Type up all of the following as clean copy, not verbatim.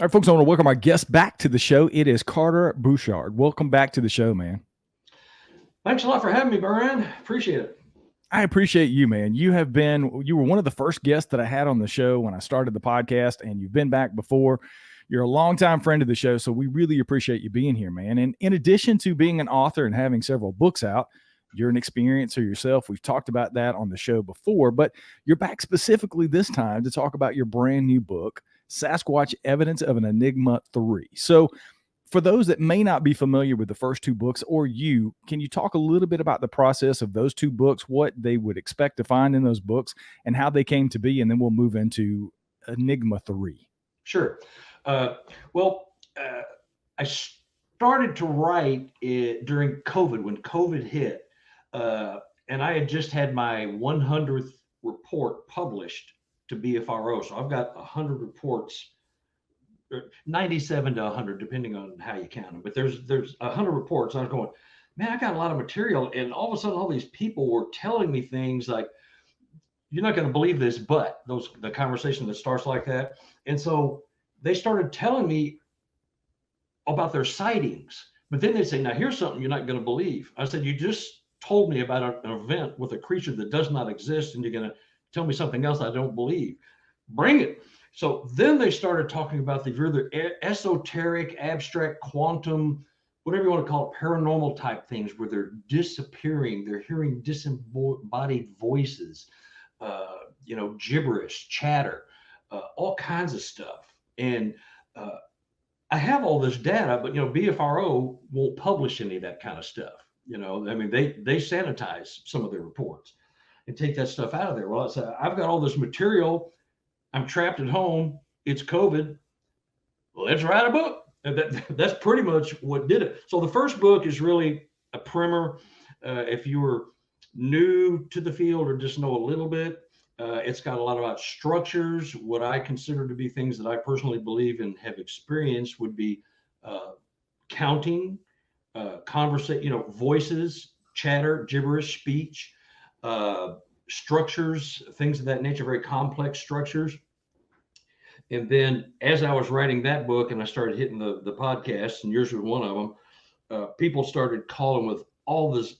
All right, folks, I want to welcome our guest back to the show. It is Carter Buschardt. Welcome back to the show, man. Thanks a lot for having me, Brian. Appreciate it. I appreciate you, man. You were one of the first guests that I had on the show when I started the podcast, and you've been back before. You're a longtime friend of the show, so we really appreciate you being here, man. And in addition to being an author and having several books out, you're an experiencer yourself. We've talked about that on the show before, but you're back specifically this time to talk about your brand new book, Sasquatch Evidence of an Enigma 3. So for those that may not be familiar with the first two books, or can you talk a little bit about the process of those two books, what they would expect to find in those books, and how they came to be, and then we'll move into Enigma 3. Sure. I started to write it during COVID, when COVID hit, and I had just had my 100th report published to BFRO. So I've got 100 reports, 97 to 100, depending on how you count them. But there's 100 reports. I was going, man, I got a lot of material. And all of a sudden, all these people were telling me things like, you're not going to believe this, but the conversation that starts like that. And so they started telling me about their sightings. But then they say, now here's something you're not going to believe. I said, you just told me about an event with a creature that does not exist, and you're going to tell me something else I don't believe. Bring it. So then they started talking about the further esoteric, abstract, quantum, whatever you want to call it, paranormal type things, where they're disappearing, they're hearing disembodied voices, gibberish, chatter, all kinds of stuff. And I have all this data, but BFRO won't publish any of that kind of stuff. They sanitize some of their reports and take that stuff out of there. Well, I've got all this material. I'm trapped at home. It's COVID. Let's write a book. And that's pretty much what did it. So the first book is really a primer. If you were new to the field or just know a little bit, it's got a lot about structures. What I consider to be things that I personally believe and have experienced would be counting, conversation, voices, chatter, gibberish, speech, structures, things of that nature, very complex structures. And then as I was writing that book and I started hitting the podcasts, and yours was one of them, people started calling with all this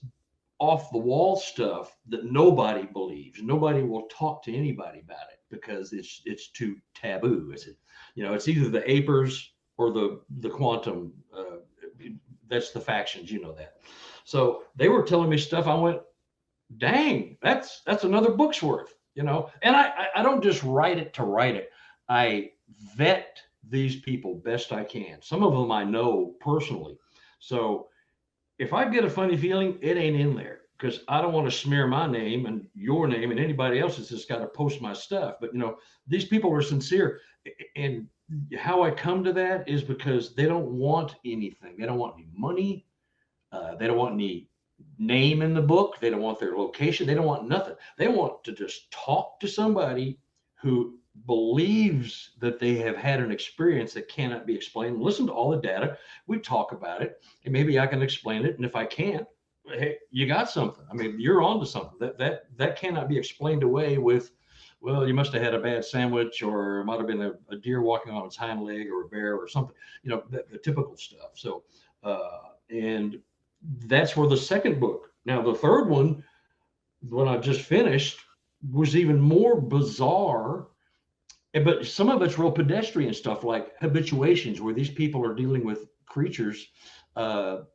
off the wall stuff that nobody believes. Nobody will talk to anybody about it because it's too taboo. It's either the apers or the quantum. That's the factions, that. So they were telling me stuff. I went, dang, that's another book's worth, and I don't just write it to write it. I vet these people best I can. Some of them I know personally. So if I get a funny feeling, it ain't in there, because I don't want to smear my name and your name and anybody else's that's got to post my stuff. But these people are sincere, and how I come to that is because they don't want anything. They don't want any money. They don't want any name in the book. They don't want their location. They don't want nothing. They want to just talk to somebody who believes that they have had an experience that cannot be explained. Listen to all the data. We talk about it, and maybe I can explain it. And if I can't, hey, you got something. You're onto something. That cannot be explained away with, well, you must have had a bad sandwich, or it might have been a deer walking on its hind leg, or a bear or something, the typical stuff. So, and that's where the second book. Now, the third one, when I just finished, was even more bizarre, but some of it's real pedestrian stuff, like habituations, where these people are dealing with creatures 2,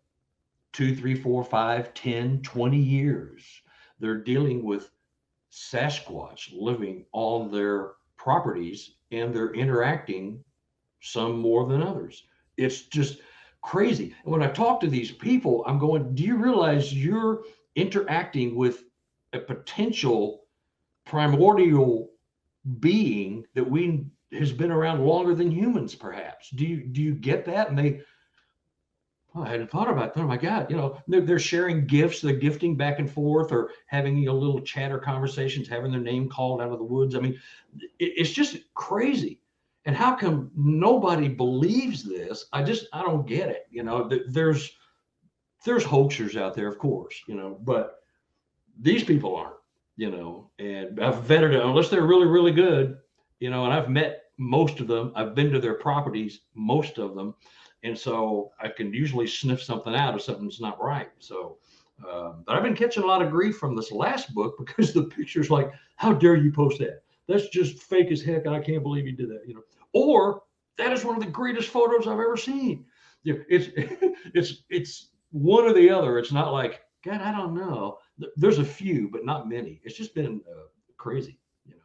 3, 4, 5, 10, 20 years. They're dealing with Sasquatch living on their properties, and they're interacting, some more than others. It's just crazy. And when I talk to these people, I'm going, do you realize you're interacting with a potential primordial being that has been around longer than humans, perhaps? Do you get that? And I hadn't thought about that. Oh my God, they're sharing gifts, they're gifting back and forth, or having little chatter conversations, having their name called out of the woods. It's just crazy. And how come nobody believes this? I don't get it. There's hoaxers out there, of course, but these people aren't, and I've vetted it, unless they're really, really good, and I've met most of them. I've been to their properties, most of them. And so I can usually sniff something out if something's not right. So, but I've been catching a lot of grief from this last book because the picture's like, how dare you post that? That's just fake as heck. I can't believe you did that, you know. Or that is one of the greatest photos I've ever seen. It's it's one or the other. It's not like, God, I don't know. There's a few, but not many. It's just been crazy, you know.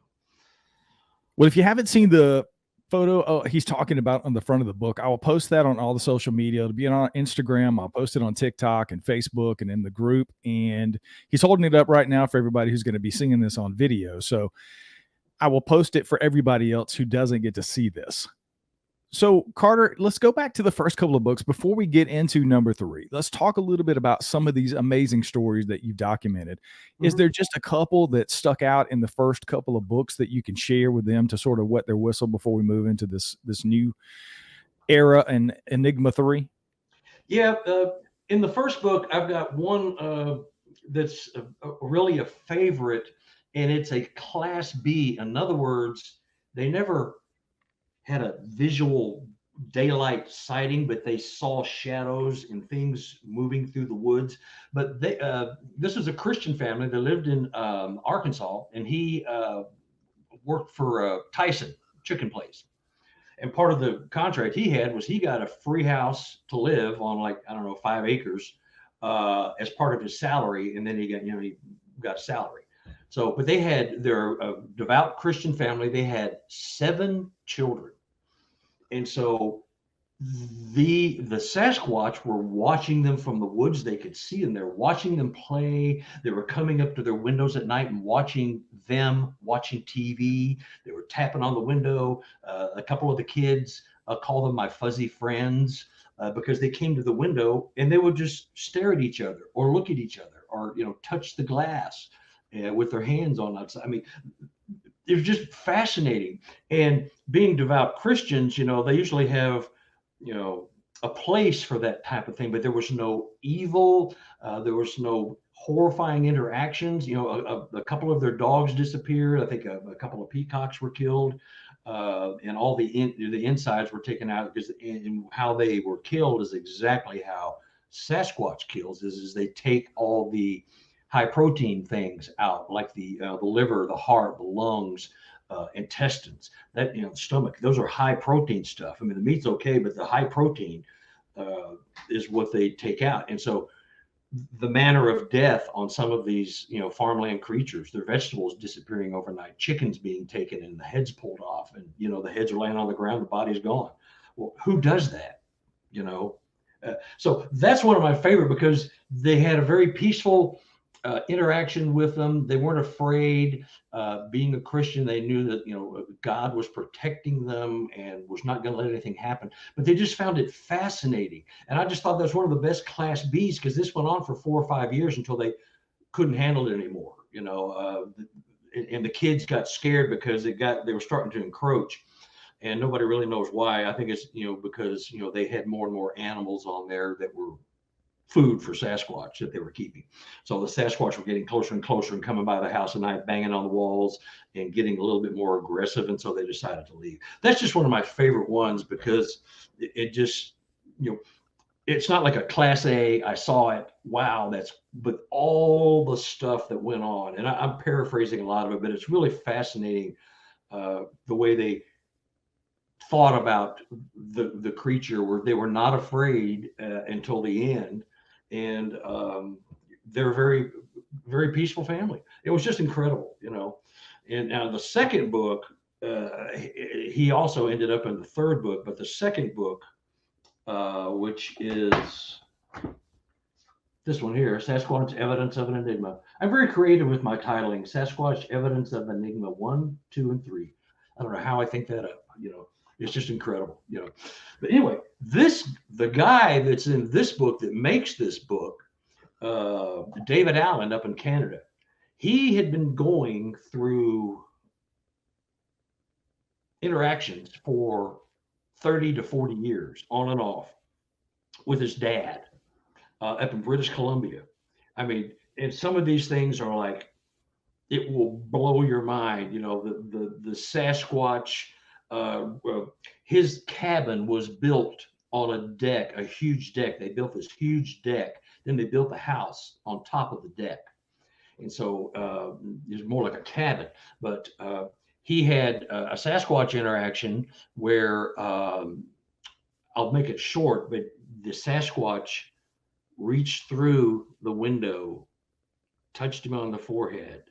Well, if you haven't seen the photo he's talking about on the front of the book, I will post that on all the social media. It'll be on Instagram. I'll post it on TikTok and Facebook and in the group. And he's holding it up right now for everybody who's going to be seeing this on video. So I will post it for everybody else who doesn't get to see this. So, Carter, let's go back to the first couple of books before we get into number 3. Let's talk a little bit about some of these amazing stories that you've documented. Is there just a couple that stuck out in the first couple of books that you can share with them to sort of wet their whistle before we move into this new era in Enigma 3? Yeah, in the first book, I've got one that's really a favorite, and it's a Class B. In other words, they never had a visual daylight sighting, but they saw shadows and things moving through the woods. But they, this was a Christian family that lived in Arkansas, and he worked for Tyson Chicken Place. And part of the contract he had was he got a free house to live on, like, I don't know, 5 acres as part of his salary. And then he got a salary. So, but they had their devout Christian family. They had 7 children. And so the Sasquatch were watching them from the woods. They could see them. They're watching them play. They were coming up to their windows at night and watching them watching TV. They were tapping on the window. A couple of the kids, call them my fuzzy friends, because they came to the window and they would just stare at each other or look at each other or, you know, touch the glass with their hands on outside. I mean, it was just fascinating. And being devout Christians, you know, they usually have, you know, a place for that type of thing, but there was no evil. There was no horrifying interactions. You know, a couple of their dogs disappeared. I think a couple of peacocks were killed, and all the insides were taken out, because and how they were killed is exactly how Sasquatch kills. Is they take all the high protein things out, like the liver, the heart, the lungs, intestines, that, you know, stomach. Those are high protein stuff. I mean, the meat's okay, but the high protein is what they take out. And so the manner of death on some of these, you know, farmland creatures, their vegetables disappearing overnight, chickens being taken and the heads pulled off, and, you know, the heads are laying on the ground, the body's gone. Well, who does that? You know, so that's one of my favorite, because they had a very peaceful interaction with them. They weren't afraid. Being a Christian, they knew that, you know, God was protecting them and was not going to let anything happen. But they just found it fascinating, and I just thought that's one of the best Class Bs, because this went on for 4 or 5 years until they couldn't handle it anymore. You know, and the kids got scared because they were starting to encroach, and nobody really knows why. I think it's, you know, because, you know, they had more and more animals on there that were food for Sasquatch that they were keeping. So the Sasquatch were getting closer and closer and coming by the house at night, banging on the walls and getting a little bit more aggressive. And so they decided to leave. That's just one of my favorite ones, because it just, you know, it's not like a Class A, I saw it, wow, but all the stuff that went on. And I'm paraphrasing a lot of it, but it's really fascinating the way they thought about the creature, where they were not afraid until the end. And they're a very, very peaceful family. It was just incredible, you know. And now the second book, he also ended up in the third book, but the second book, which is this one here, Sasquatch Evidence of an Enigma. I'm very creative with my titling: Sasquatch Evidence of Enigma 1, 2, and 3. I don't know how I think that up, you know. It's just incredible, you know. But anyway, the guy that's in this book, that makes this book, David Allen up in Canada, he had been going through interactions for 30 to 40 years, on and off, with his dad up in British Columbia. I mean, and some of these things are like, it will blow your mind. You know, the Sasquatch Well, his cabin was built on a deck, a huge deck. They built this huge deck. Then they built the house on top of the deck. And so it was more like a cabin. But he had a Sasquatch interaction where I'll make it short, but the Sasquatch reached through the window, touched him on the forehead,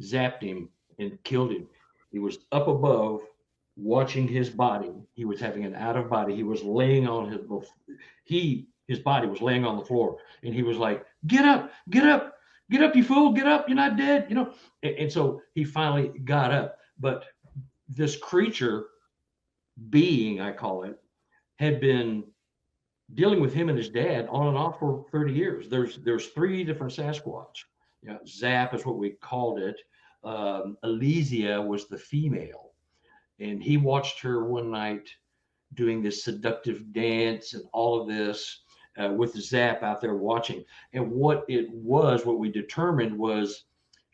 zapped him, and killed him. He was up above watching his body. He was having an out of body. He was laying on his body was laying on the floor, and he was like, "Get up, get up, get up, you fool, get up, you're not dead," you know. And so he finally got up. But this creature, being, I call it, had been dealing with him and his dad on and off for 30 years. There's three different Sasquatch. You know, Zap is what we called it. Elysia was the female, and he watched her one night doing this seductive dance and all of this with Zap out there watching. And what we determined was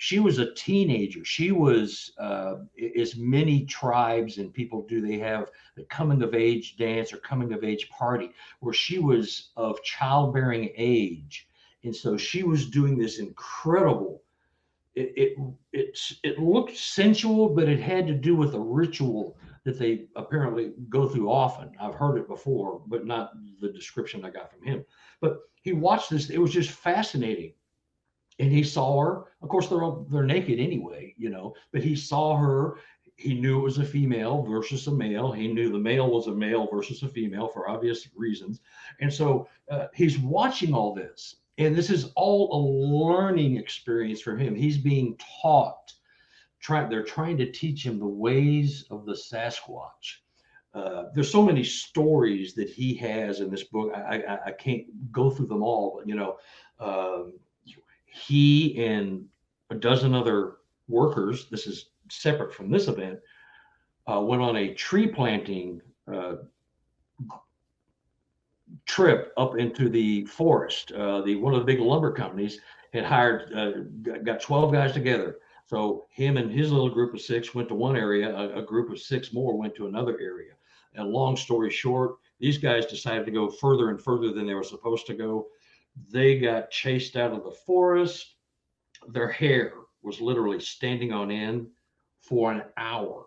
she was a teenager. She was, as many tribes and people do, they have the coming of age dance or coming of age party, where she was of childbearing age. And so she was doing this incredible, it looked sensual, but it had to do with a ritual that they apparently go through often. I've heard it before, but not the description I got from him. But he watched this. It was just fascinating. And he saw her. Of course, they're naked anyway, you know, but he saw her. He knew it was a female versus a male. He knew the male was a male versus a female for obvious reasons. And so he's watching all this. And this is all a learning experience for him. He's being taught. They're trying to teach him the ways of the Sasquatch. There's so many stories that he has in this book. I can't go through them all, but, you know, he and a dozen other workers, this is separate from this event, went on a tree planting trip up into the forest. One of the big lumber companies had hired, got 12 guys together. So him and his little group of 6 went to one area, a group of 6 more went to another area. And long story short, these guys decided to go further and further than they were supposed to go. They got chased out of the forest. Their hair was literally standing on end for an hour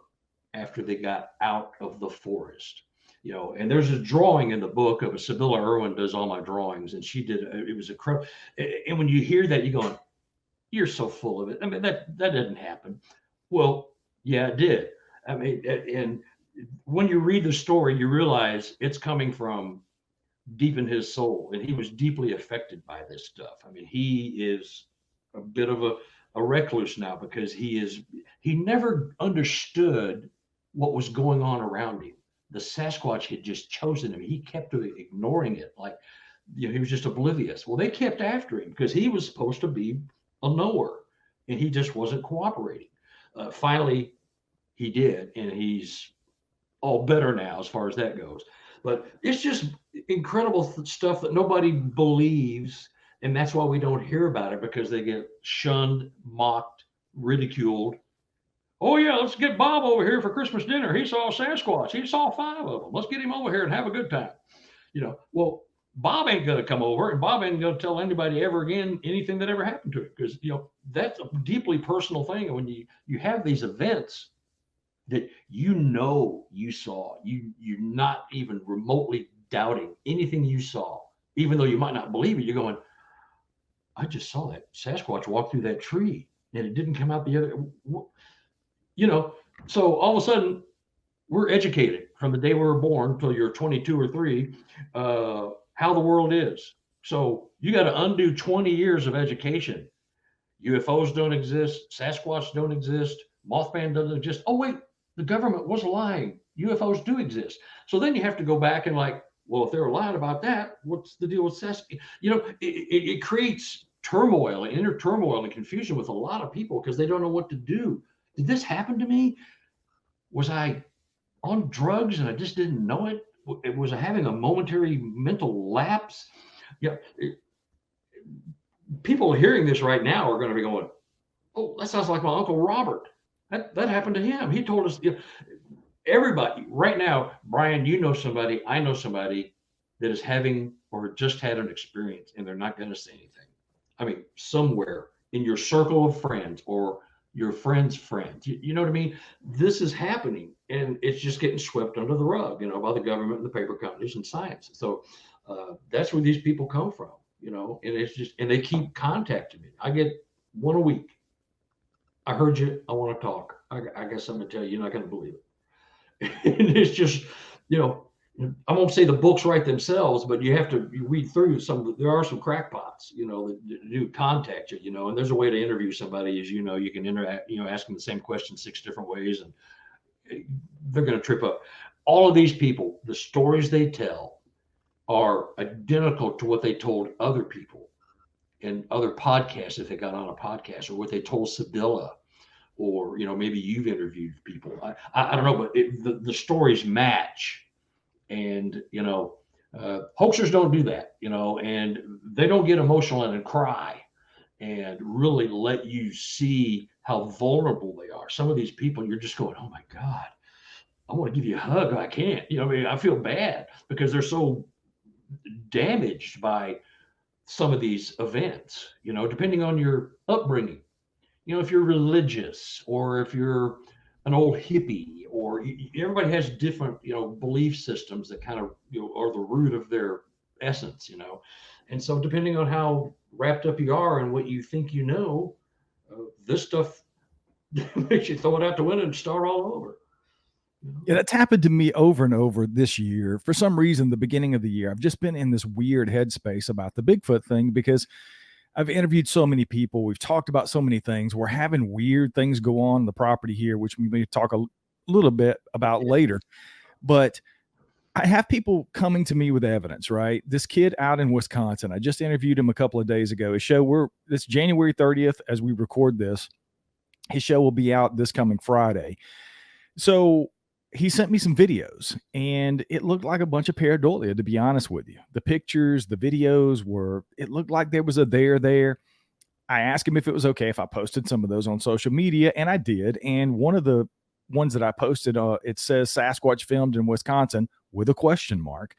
after they got out of the forest. You know, and there's a drawing in the book of Sibylla Irwin does all my drawings, and she did. It was incredible. And when you hear that, you're going, "You're so full of it." I mean, that didn't happen. Well, yeah, it did. I mean, and when you read the story, you realize it's coming from deep in his soul, and he was deeply affected by this stuff. I mean, he is a bit of a recluse now because he never understood what was going on around him. The Sasquatch had just chosen him. He kept ignoring it, like, you know, he was just oblivious. Well, they kept after him because he was supposed to be a knower, and he just wasn't cooperating. Finally, he did, and he's all better now as far as that goes. But it's just incredible stuff that nobody believes, and that's why we don't hear about it, because they get shunned, mocked, ridiculed. Oh yeah, let's get Bob over here for Christmas dinner. He saw a Sasquatch. He saw 5 of them. Let's get him over here and have a good time. You know, well, Bob ain't going to come over, and Bob ain't going to tell anybody ever again anything that ever happened to him, because, you know, that's a deeply personal thing. And when you have these events that you know you saw, you're not even remotely doubting anything you saw, even though you might not believe it. You're going, I just saw that Sasquatch walk through that tree, and it didn't come out the other. You know, so all of a sudden we're educated from the day we were born till you're 22 or 3, how the world is. So you got to undo 20 years of education. UFOs don't exist. Sasquatch don't exist. Mothman doesn't exist. Oh, wait, the government was lying. UFOs do exist. So then you have to go back and like, well, if they were lying about that, what's the deal with Sasquatch? You know, it creates turmoil, inner turmoil and confusion with a lot of people because they don't know what to do. Did this happen to me? Was I on drugs and I just didn't know it? Was I having a momentary mental lapse? Yeah. People hearing this right now are going to be going, oh, that sounds like my Uncle Robert. That happened to him. He told us, you know, everybody right now, Brian, you know somebody, I know somebody that is having or just had an experience and they're not going to say anything. I mean, somewhere in your circle of friends or your friend's friends, you know what I mean? This is happening and it's just getting swept under the rug, by the government and the paper companies and science. So that's where these people come from, and it's just, and they keep contacting me. I get one a week. I heard you. I want to talk. I got something to tell you. You're not going to believe it. And it's just, you know, I won't say the books write themselves, but you have to read through some. There are some crackpots, that do contact you, and there's a way to interview somebody, as you can interact, ask them the same question 6 different ways, and they're going to trip up. All of these people, the stories they tell are identical to what they told other people in other podcasts if they got on a podcast, or what they told Sibylla, or maybe you've interviewed people. I don't know, but the stories match, and hoaxers don't do that, and they don't get emotional and cry and really let you see how vulnerable they are. Some of these people, you're just going, oh my God, I want to give you a hug. I can't. I mean, I feel bad because they're so damaged by some of these events, depending on your upbringing. If you're religious, or if you're an old hippie, or everybody has different, belief systems that kind of, are the root of their essence, and so depending on how wrapped up you are and what you think, this stuff makes you throw it out the window and start all over. Yeah, that's happened to me over and over this year. For some reason, the beginning of the year, I've just been in this weird headspace about the Bigfoot thing because I've interviewed so many people. We've talked about so many things. We're having weird things go on the property here, which we may talk a little bit about later. But I have people coming to me with evidence, right? This kid out in Wisconsin, I just interviewed him a couple of days ago. His show, it's January 30th as we record this. His show will be out this coming Friday. So he sent me some videos, and it looked like a bunch of pareidolia, to be honest with you. The pictures, the videos it looked like there was a there. I asked him if it was okay if I posted some of those on social media, and I did. And one of the ones that I posted, it says Sasquatch filmed in Wisconsin with a question mark.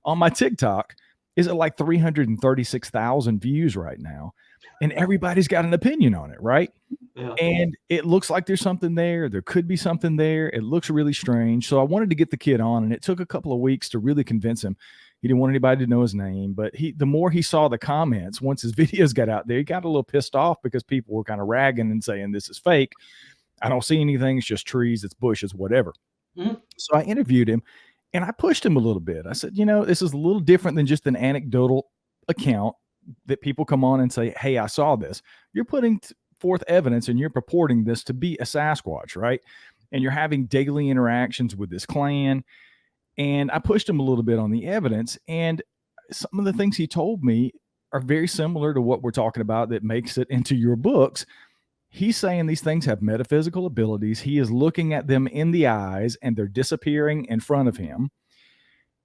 On my TikTok is at like 336,000 views right now. And everybody's got an opinion on it, right? Yeah. And it looks like there's something there. There could be something there. It looks really strange. So I wanted to get the kid on, and it took a couple of weeks to really convince him. He didn't want anybody to know his name, but the more he saw the comments, once his videos got out there, he got a little pissed off because people were kind of ragging and saying, this is fake. I don't see anything. It's just trees. It's bushes, whatever. Mm-hmm. So I interviewed him, and I pushed him a little bit. I said, this is a little different than just an anecdotal account that people come on and say, hey, I saw this. You're putting forth evidence, and you're purporting this to be a Sasquatch, right? And you're having daily interactions with this clan. And I pushed him a little bit on the evidence, and some of the things he told me are very similar to what we're talking about that makes it into your books. He's saying these things have metaphysical abilities. He is looking at them in the eyes, and they're disappearing in front of him.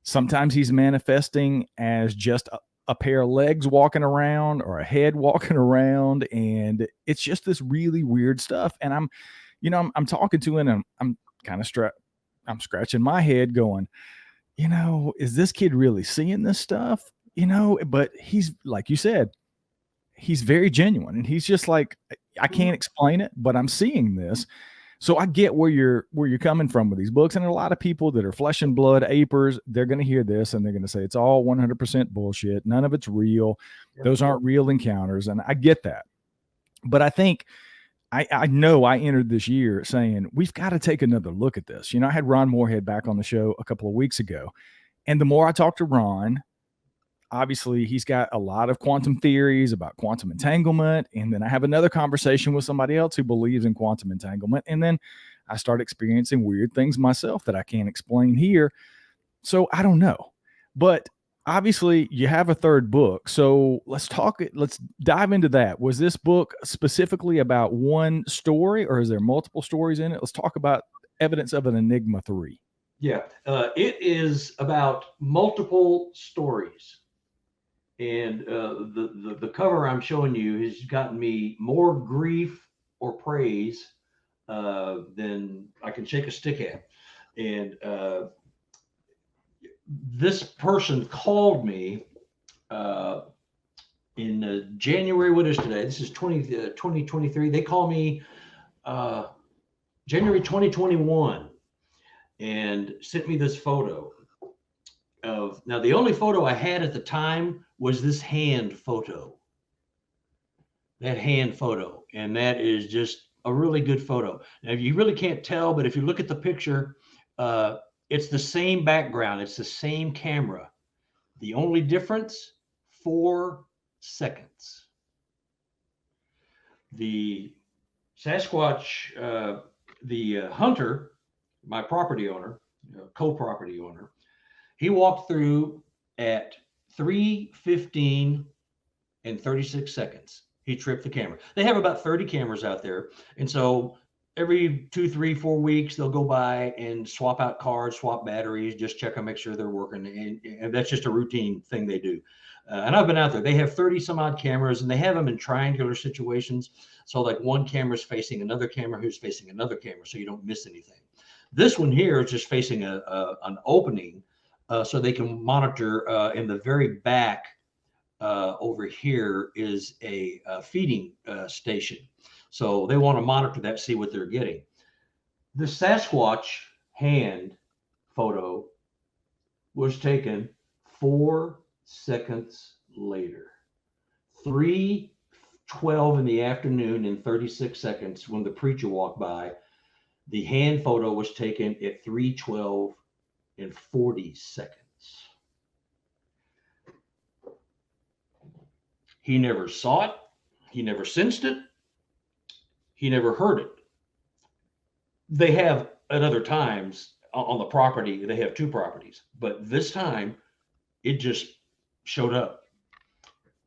Sometimes he's manifesting as just a pair of legs walking around, or a head walking around, and it's just this really weird stuff. And I'm talking to him, and I'm kind of I'm scratching my head going, is this kid really seeing this stuff? But he's, like you said, he's very genuine, and he's just like, I can't explain it, but I'm seeing this. So I get where you're coming from with these books. And a lot of people that are flesh and blood apers, they're going to hear this and they're going to say it's all 100% bullshit. None of it's real. Yeah. Those aren't real encounters. And I get that. But I think I know I entered this year saying we've got to take another look at this. I had Ron Moorhead back on the show a couple of weeks ago. And the more I talked to Ron, obviously he's got a lot of quantum theories about quantum entanglement. And then I have another conversation with somebody else who believes in quantum entanglement. And then I start experiencing weird things myself that I can't explain here. So I don't know, but obviously you have a third book. So let's dive into that. Was this book specifically about one story, or is there multiple stories in it? Let's talk about evidence of an Enigma 3. Yeah, it is about multiple stories. And the cover I'm showing you has gotten me more grief or praise than I can shake a stick at. And this person called me in January. What is today? This is 2023. They called me January 2021 and sent me this photo of, now the only photo I had at the time was this hand photo. That hand photo. And that is just a really good photo. Now you really can't tell, but if you look at the picture, it's the same background. It's the same camera. The only difference, 4 seconds. The Sasquatch, the hunter, my property owner, co-property owner, he walked through at 3:15 and 36 seconds. He tripped the camera. They have about 30 cameras out there. And so every 2, 3, 4 weeks, they'll go by and swap out cards, swap batteries, just check and make sure they're working. And that's just a routine thing they do. And I've been out there. They have 30 some odd cameras, and they have them in triangular situations. So like one camera's facing another camera who's facing another camera, so you don't miss anything. This one here is just facing an opening, so they can monitor in the very back. Over here is a feeding station. So they want to monitor that, see what they're getting. The Sasquatch hand photo was taken 4 seconds later. 3:12 in the afternoon and 36 seconds when the preacher walked by. The hand photo was taken at 3:12 and 40 seconds. He never saw it. He never sensed it. He never heard it. They have at other times on the property, they have 2 properties, but this time it just showed up.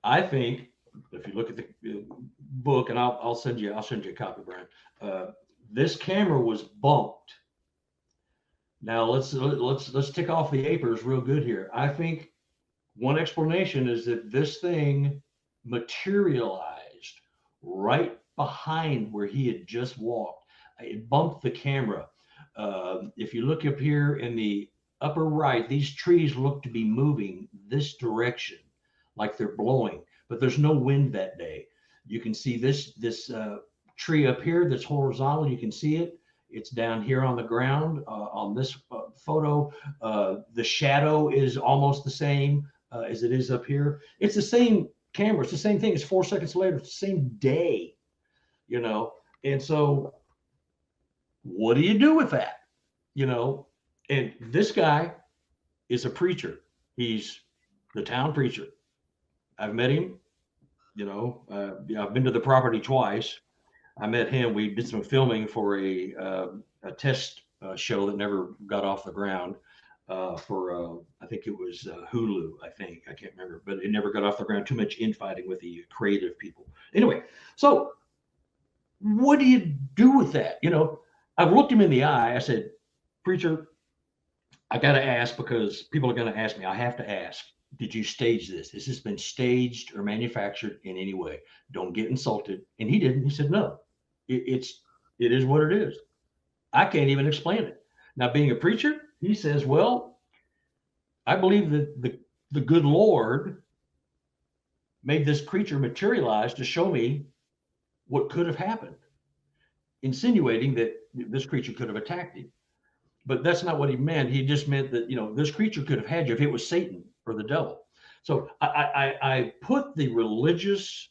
I think if you look at the book, and I'll send you a copy, Brian. This camera was bumped. Now let's tick off the apers real good here. I think one explanation is that this thing materialized right behind where he had just walked. It bumped the camera. If you look up here in the upper right, these trees look to be moving this direction, like they're blowing, but there's no wind that day. You can see this tree up here that's horizontal. You can see it. It's down here on the ground on this photo. The shadow is almost the same as it is up here. It's the same camera. It's the same thing. It's 4 seconds later. It's the same day, you know. And so what do you do with that? You know, and this guy is a preacher. He's the town preacher. I've met him, you know, I've been to the property twice. I met him. We did some filming for a test show that never got off the ground for, I think it was Hulu, I can't remember, but it never got off the ground. Too much infighting with the creative people. Anyway, so what do you do with that? You know, I looked him in the eye. I said, preacher, I got to ask, because people are going to ask me. I have to ask, did you stage this? Has this been staged or manufactured in any way? Don't get insulted. And he didn't. He said, no, it is what it is. I can't even explain it. Now, being a preacher, he says, well, I believe that the good Lord made this creature materialize to show me what could have happened, insinuating that this creature could have attacked him. But that's not what he meant. He just meant that, you know, this creature could have had you if it was Satan or the devil. So I put the religious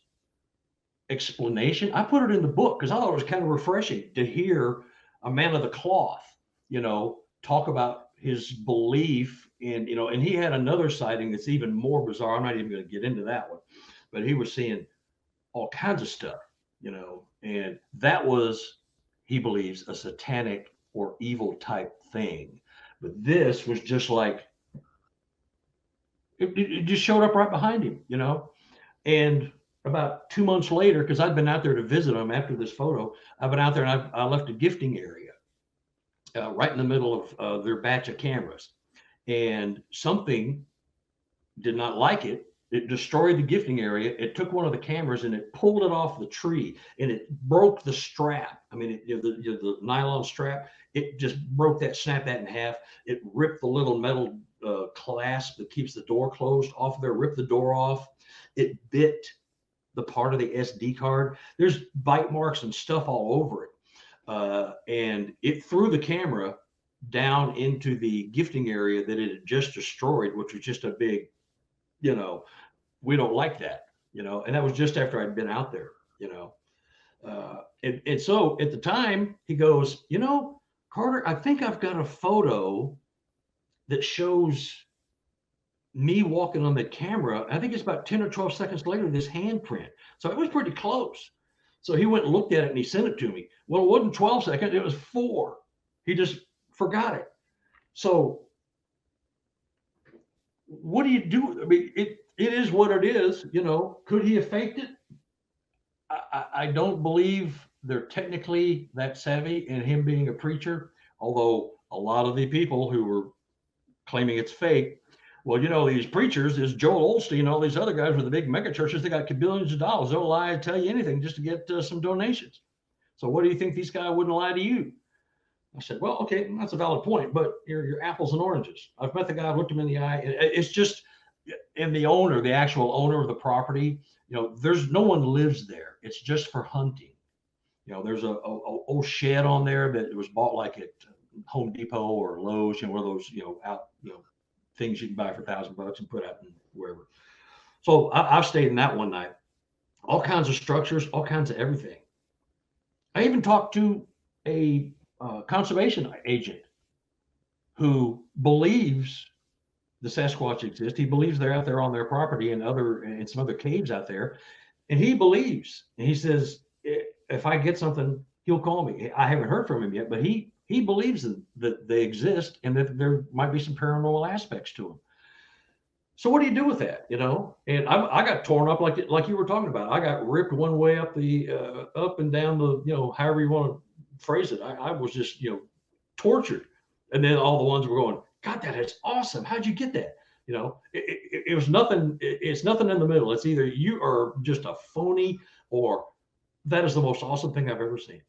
explanation, I put it in the book because I thought it was kind of refreshing to hear a man of the cloth, you know, talk about his belief in, you know, and he had another sighting that's even more bizarre. I'm not even going to get into that one, but he was seeing all kinds of stuff, you know, and that was, he believes, a satanic or evil type thing. But this was just like, it just showed up right behind him, you know. And about 2 months later, because I'd been out there to visit him after this photo, I've been out there and I left a gifting area right in the middle of their batch of cameras. And something did not like it It destroyed the gifting area. It took one of the cameras and it pulled it off the tree, and it broke the strap. I mean, the nylon strap, it just broke that, snapped that in half. It ripped the little metal clasp that keeps the door closed off of there, ripped the door off. It bit the part of the SD card. There's bite marks and stuff all over it. And it threw the camera down into the gifting area that it had just destroyed, which was just a big, we don't like that, and that was just after I'd been out there, and so at the time he goes, Carter, I think I've got a photo that shows me walking on the camera. I think it's about 10 or 12 seconds later, this handprint. So it was pretty close. So he went and looked at it and he sent it to me. Well, it wasn't 12 seconds, it was 4. He just forgot it. So what do you do? I mean, it is what it is, Could he have faked it? I don't believe they're technically that savvy, and him being a preacher, although a lot of the people who were claiming it's fake, well, these preachers, is Joel Osteen, all these other guys with the big mega churches, they got billions of dollars. They'll lie and tell you anything just to get some donations. So what do you think these guys wouldn't lie to you? I said, well, okay, that's a valid point, but you're apples and oranges. I've met the guy, looked him in the eye. It's just, and the owner, the actual owner of the property, there's no one lives there. It's just for hunting. There's a old shed on there that was bought like at Home Depot or Lowe's, one of those, out, things you can buy for $1,000 and put out in wherever. So I've stayed in that one night. All kinds of structures, all kinds of everything. I even talked to a conservation agent who believes the Sasquatch exist. He believes they're out there on their property and some other caves out there. And he believes, and he says, if I get something, he'll call me. I haven't heard from him yet, but he believes that they exist and that there might be some paranormal aspects to them. So what do you do with that? And I got torn up like you were talking about. I got ripped one way up up and down the, however you want to phrase it. I was just, tortured. And then all the ones were going, God, that is awesome. How'd you get that? It was nothing. It's nothing in the middle. It's either you are just a phony or that is the most awesome thing I've ever seen.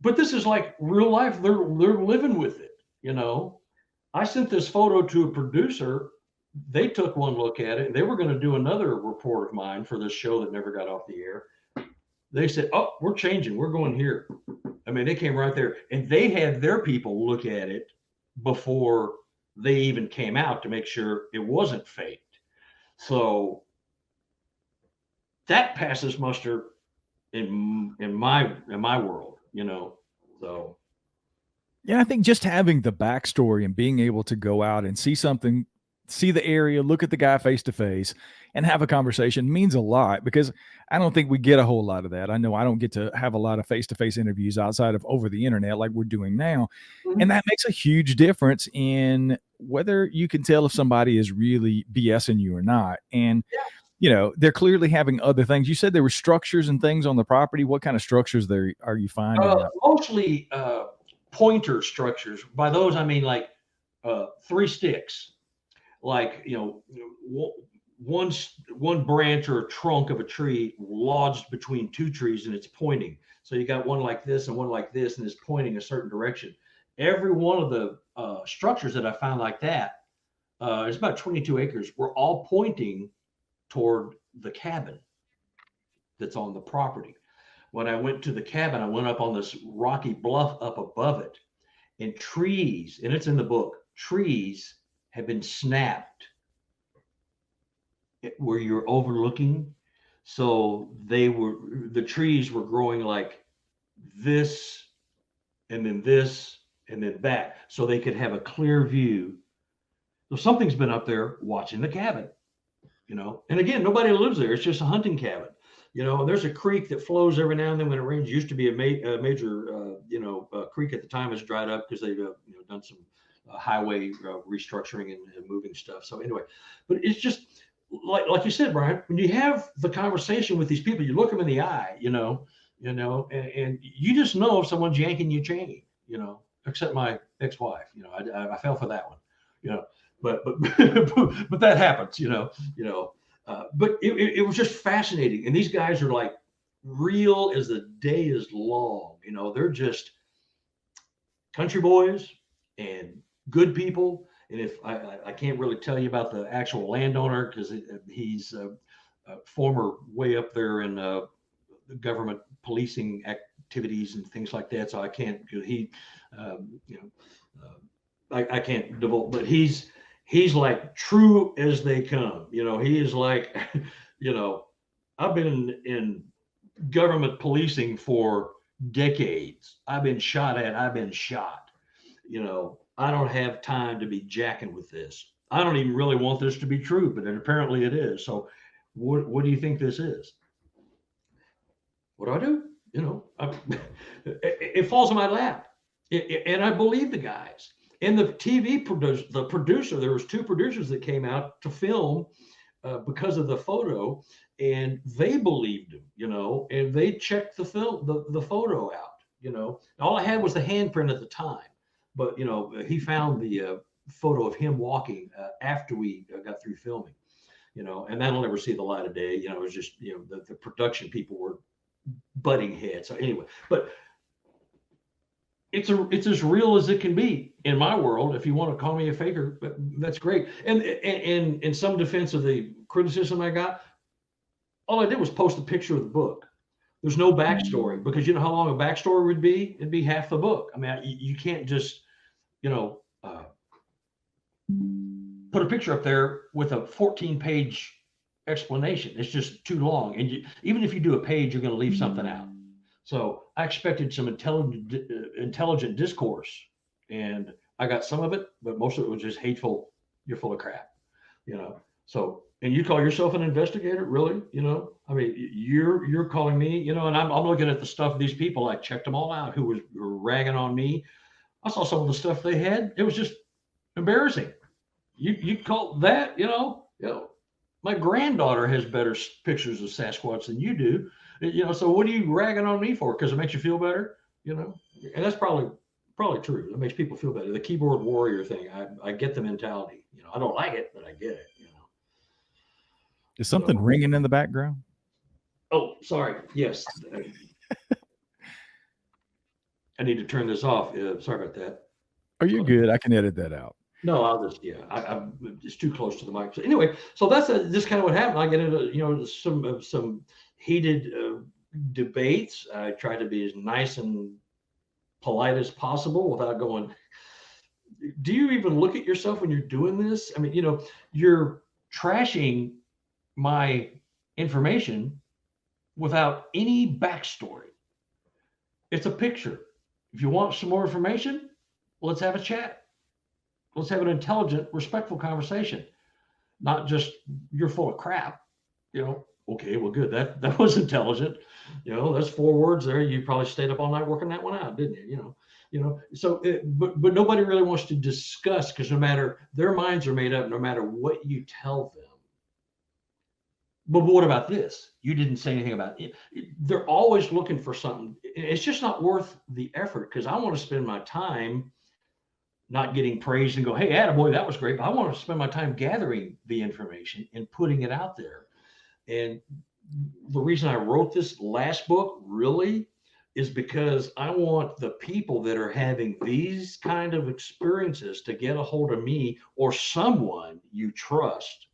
But this is like real life. They're living with it. I sent this photo to a producer. They took one look at it. They were going to do another report of mine for this show that never got off the air. They said, oh, we're changing. We're going here. I mean, they came right there, and they had their people look at it before they even came out to make sure it wasn't faked. So that passes muster in my world, So yeah, I think just having the backstory and being able to go out and see something, see the area, look at the guy face to face and have a conversation means a lot, because I don't think we get a whole lot of that. I know I don't get to have a lot of face-to-face interviews outside of over the internet like we're doing now. Mm-hmm. And that makes a huge difference in whether you can tell if somebody is really BSing you or not. And, they're clearly having other things. You said there were structures and things on the property. What kind of structures are you finding? Mostly pointer structures. By those, I mean like 3 sticks, like, one branch or a trunk of a tree lodged between 2 trees and it's pointing. So you got one like this and one like this, and it's pointing a certain direction. Every one of the structures that I found like that, it's about 22 acres, were all pointing toward the cabin that's on the property. When I went to the cabin, I went up on this rocky bluff up above it, and trees, and it's in the book, trees have been snapped where you're overlooking. So the trees were growing like this, and then this, and then that, so they could have a clear view. So something's been up there watching the cabin, and again, nobody lives there. It's just a hunting cabin, and there's a creek that flows every now and then when it rains. It used to be a major, creek. At the time it's dried up because they've, done some highway restructuring and moving stuff. So anyway, but it's just like you said, Brian, when you have the conversation with these people, you look them in the eye, and you just know if someone's yanking your chain, except my ex-wife, I fell for that one, but but that happens, but it was just fascinating. And these guys are like real as the day is long. They're just country boys and good people. And if I can't really tell you about the actual landowner, because he's a former way up there in the government policing activities and things like that. So I can't, I can't divulge, but he's like true as they come. He is like, I've been in government policing for decades. I've been shot at. I've been shot. I don't have time to be jacking with this. I don't even really want this to be true, but apparently it is. So what do you think this is? What do I do? It falls in my lap, and I believe the guys. And the TV producer, there was 2 producers that came out to film because of the photo, and they believed him, and they checked the photo out. All I had was the handprint at the time, but he found the photo of him walking after we got through filming, and that'll never see the light of day. It was just, the production people were butting heads. So anyway, but it's as real as it can be in my world. If you want to call me a faker, but that's great. And in some defense of the criticism I got, all I did was post a picture of the book. There's no backstory, because you know how long a backstory would be? It'd be half the book. I mean, you can't just, put a picture up there with a 14-page explanation. It's just too long. And even if you do a page, you're going to leave something out. So I expected some intelligent discourse, and I got some of it, but most of it was just hateful. You're full of crap, So, and you call yourself an investigator, really? I mean, you're calling me, and I'm looking at the stuff of these people. I checked them all out who were ragging on me. I saw some of the stuff they had. It was just embarrassing. You call that, my granddaughter has better pictures of Sasquatch than you do. So what are you ragging on me for? Because it makes you feel better, and that's probably true. It makes people feel better. The keyboard warrior thing, I get the mentality. I don't like it, but I get it. Is something ringing in the background? Oh, sorry. Yes. I need to turn this off. Sorry about that. Are you good? I can edit that out. No, I'll just, I'm just too close to the mic. So anyway, so that's just kind of what happened. I get into, some heated debates. I try to be as nice and polite as possible without going, do you even look at yourself when you're doing this? I mean, you're trashing my information without any backstory. It's a picture. If you want some more information, let's have a chat. Let's have an intelligent, respectful conversation, not just you're full of crap. Okay, well, good. That was intelligent. That's 4 words there. You probably stayed up all night working that one out, didn't you? So, but nobody really wants to discuss, because no matter, their minds are made up, no matter what you tell them. But what about this? You didn't say anything about it. They're always looking for something. It's just not worth the effort, because I want to spend my time not getting praised and go, hey, attaboy, that was great. But I want to spend my time gathering the information and putting it out there. And the reason I wrote this last book really is because I want the people that are having these kind of experiences to get a hold of me or someone you trust,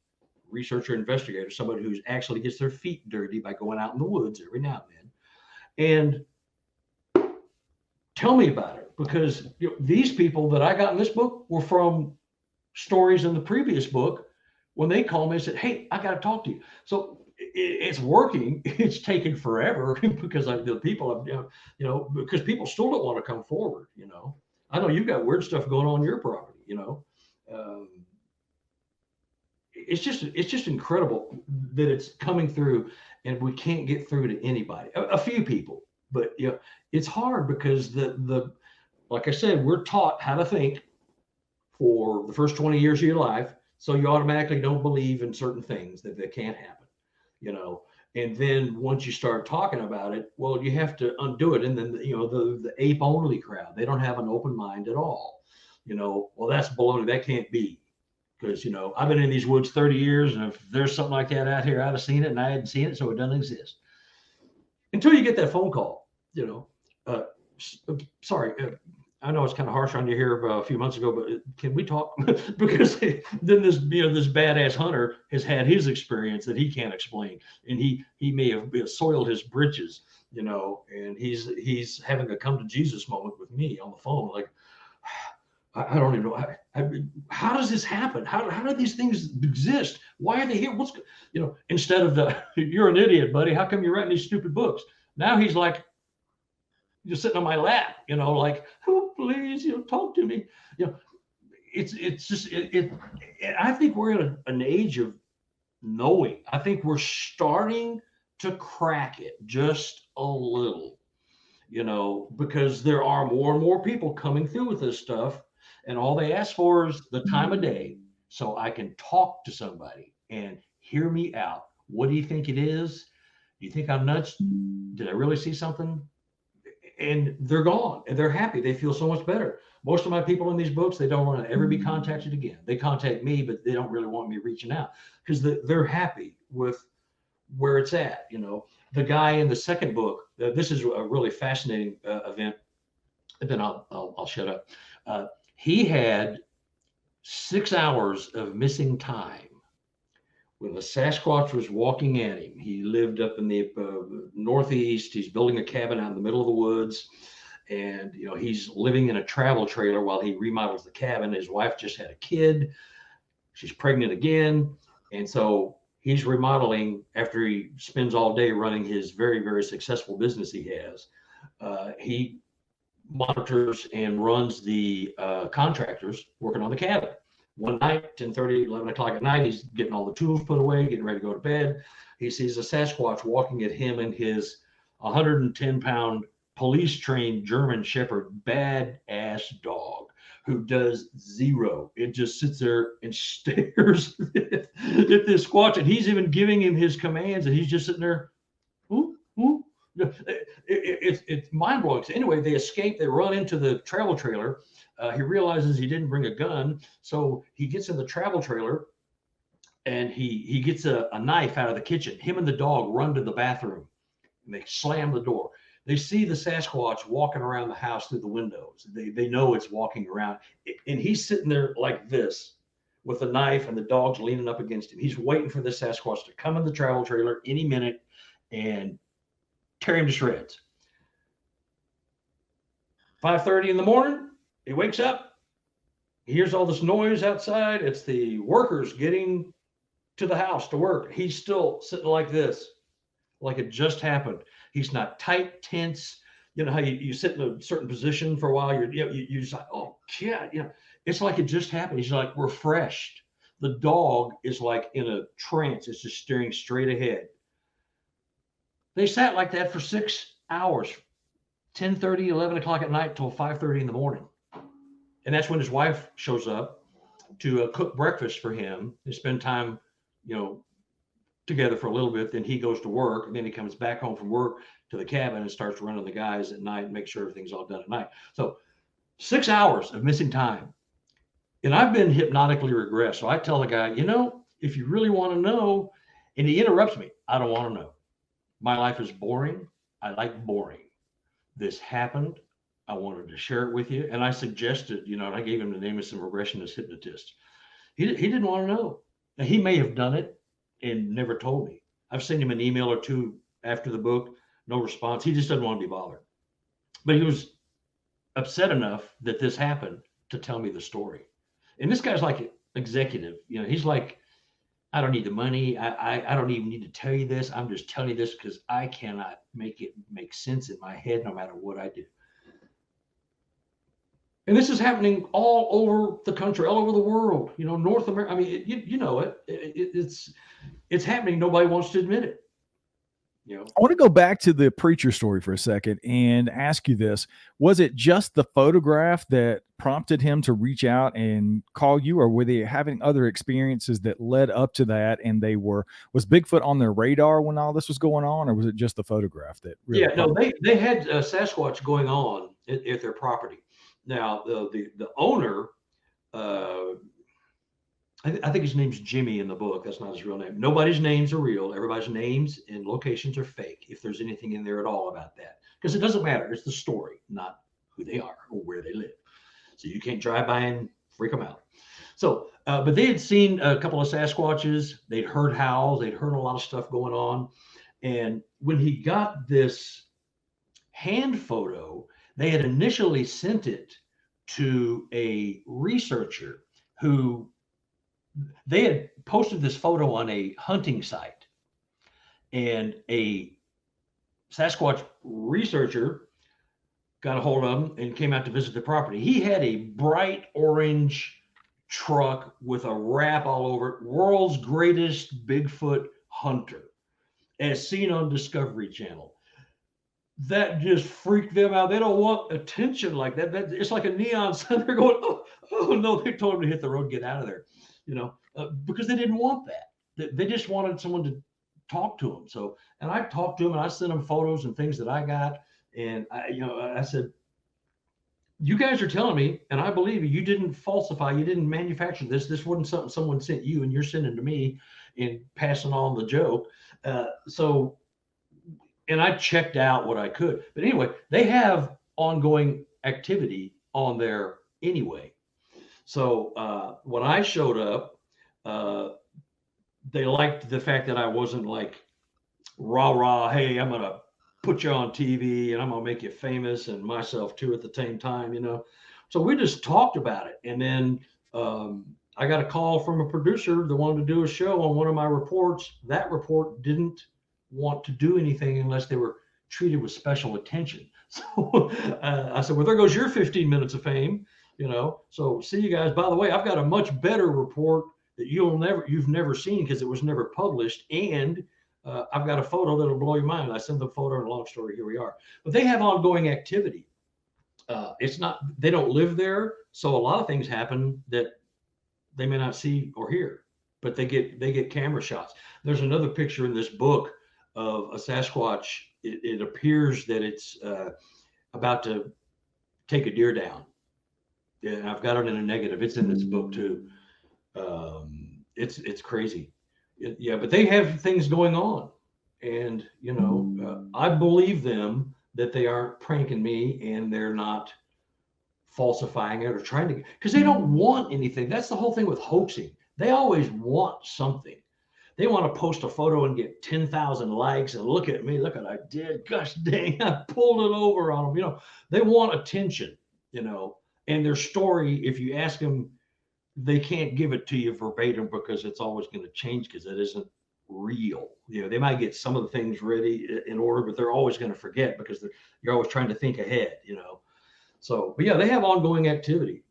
researcher, investigator, somebody who actually gets their feet dirty by going out in the woods every now and then, and tell me about it. Because these people that I got in this book were from stories in the previous book when they called me and said, hey, I got to talk to you. So it's working. It's taken forever because the people, because people still don't want to come forward. I know you've got weird stuff going on your property. It's just incredible that it's coming through, and we can't get through to anybody. A few people, but it's hard because the like I said, we're taught how to think for the first 20 years of your life. So you automatically don't believe in certain things that can't happen, and then once you start talking about it, well, you have to undo it. And then, the ape only crowd, they don't have an open mind at all. Well, that's baloney. That can't be, because, I've been in these woods 30 years, and if there's something like that out here, I'd have seen it, and I hadn't seen it, so it doesn't exist. Until you get that phone call, sorry, I know it's kind of harsh on you here a few months ago, but can we talk? Because then this badass hunter has had his experience that he can't explain, and he may have soiled his britches, and he's having a come to Jesus moment with me on the phone, like, I don't even know. How does this happen? How do these things exist? Why are they here? Instead of you're an idiot, buddy. How come you're writing these stupid books? Now he's like, you're sitting on my lap, like, oh, please, talk to me. It's just, I think we're in an age of knowing. I think we're starting to crack it just a little, because there are more and more people coming through with this stuff. And all they ask for is the time of day so I can talk to somebody and hear me out. What do you think it is? Do you think I'm nuts? Did I really see something? And they're gone and they're happy. They feel so much better. Most of my people in these books, they don't want to ever be contacted again. They contact me, but they don't really want me reaching out because they're happy with where it's at. The guy in the second book, this is a really fascinating event. And then I'll shut up. He had 6 hours of missing time when the Sasquatch was walking at him. He lived up in the Northeast. He's building a cabin out in the middle of the woods. And, he's living in a travel trailer while he remodels the cabin. His wife just had a kid. She's pregnant again. And so he's remodeling after he spends all day running his very, very successful business he has. He monitors and runs the contractors working on the cabin. One night, 10:30, 11 o'clock at night, he's getting all the tools put away, getting ready to go to bed. He sees a Sasquatch walking at him and his 110-pound police-trained German Shepherd badass dog who does zero. It just sits there and stares at this Squatch, and he's even giving him his commands, and he's just sitting there, ooh, ooh. It's mind-blowing. So anyway, they escape. They run into the travel trailer. He realizes he didn't bring a gun, so he gets in the travel trailer and he gets a knife out of the kitchen. Him and the dog run to the bathroom and they slam the door. They see the Sasquatch walking around the house through the windows. They know it's walking around, and he's sitting there like this with a knife, and the dog's leaning up against him. He's waiting for the Sasquatch to come in the travel trailer any minute and tear him to shreds. 5:30 in the morning, he wakes up. He hears all this noise outside. It's the workers getting to the house to work. He's still sitting like this, like it just happened. He's not tight, tense. How you sit in a certain position for a while. You're just like, oh, yeah. It's like it just happened. He's like refreshed. The dog is like in a trance. It's just staring straight ahead. They sat like that for 6 hours, 10:30, 11 o'clock at night till 5:30 in the morning. And that's when his wife shows up to cook breakfast for him. They spend time, together for a little bit. Then he goes to work, and then he comes back home from work to the cabin and starts running the guys at night and make sure everything's all done at night. So 6 hours of missing time. And I've been hypnotically regressed. So I tell the guy, if you really want to know, and he interrupts me, I don't want to know. My life is boring. I like boring. This happened. I wanted to share it with you. And I suggested, and I gave him the name of some regressionist hypnotists. He didn't want to know. Now, he may have done it and never told me. I've sent him an email or two after the book, no response. He just doesn't want to be bothered. But he was upset enough that this happened to tell me the story. And this guy's like executive. He's like, I don't need the money. I don't even need to tell you this. I'm just telling you this because I cannot make it make sense in my head no matter what I do. And this is happening all over the country, all over the world, North America. I mean, it's happening. Nobody wants to admit it. I want to go back to the preacher story for a second and ask you this. Was it just the photograph that prompted him to reach out and call you, or were they having other experiences that led up to that? And was Bigfoot on their radar when all this was going on, or was it just the photograph that really? Yeah, no, they had Sasquatch going on at their property. Now, the owner, I think his name's Jimmy in the book. That's not his real name. Nobody's names are real. Everybody's names and locations are fake, if there's anything in there at all about that. Because it doesn't matter. It's the story, not who they are or where they live. So you can't drive by and freak them out. So, but they had seen a couple of Sasquatches. They'd heard howls. They'd heard a lot of stuff going on. And when he got this hand photo, they had initially sent it to a researcher who they had posted this photo on a hunting site, and a Sasquatch researcher got a hold of him and came out to visit the property. He had a bright orange truck with a wrap all over it, world's greatest Bigfoot hunter, as seen on Discovery Channel. That just freaked them out. They don't want attention like that. It's like a neon sign. They're going, oh no, they told me to hit the road, get out of there, because they didn't want that. They just wanted someone to talk to them. So, and I talked to them and I sent them photos and things that I got. And I said, you guys are telling me, and I believe you didn't falsify, you didn't manufacture this. This wasn't something someone sent you and you're sending to me and passing on the joke. And I checked out what I could. But anyway, they have ongoing activity on there anyway. So when I showed up, they liked the fact that I wasn't like rah, hey, I'm going to put you on TV and I'm going to make you famous, and myself too at the same time, So we just talked about it. And then I got a call from a producer that wanted to do a show on one of my reports. That report didn't want to do anything unless they were treated with special attention. So I said, well, there goes your 15 minutes of fame, So see you guys. By the way, I've got a much better report that you've never seen because it was never published. And I've got a photo that'll blow your mind. I sent the photo, and a long story, here we are. But they have ongoing activity. They don't live there. So a lot of things happen that they may not see or hear, but they get camera shots. There's another picture in this book of a Sasquatch. It appears that it's about to take a deer down. Yeah, I've got it in a negative. It's in this book too. It's crazy. Yeah, but they have things going on, and I believe them that they aren't pranking me and they're not falsifying it or trying to, because they don't want anything. That's the whole thing with hoaxing. They always want something. They want to post a photo and get 10,000 likes and look at me, look what I did. Gosh dang, I pulled it over on them. They want attention, and their story, if you ask them, they can't give it to you verbatim because it's always going to change because it isn't real. They might get some of the things ready in order, but they're always going to forget because you're always trying to think ahead, So, but yeah, they have ongoing activity.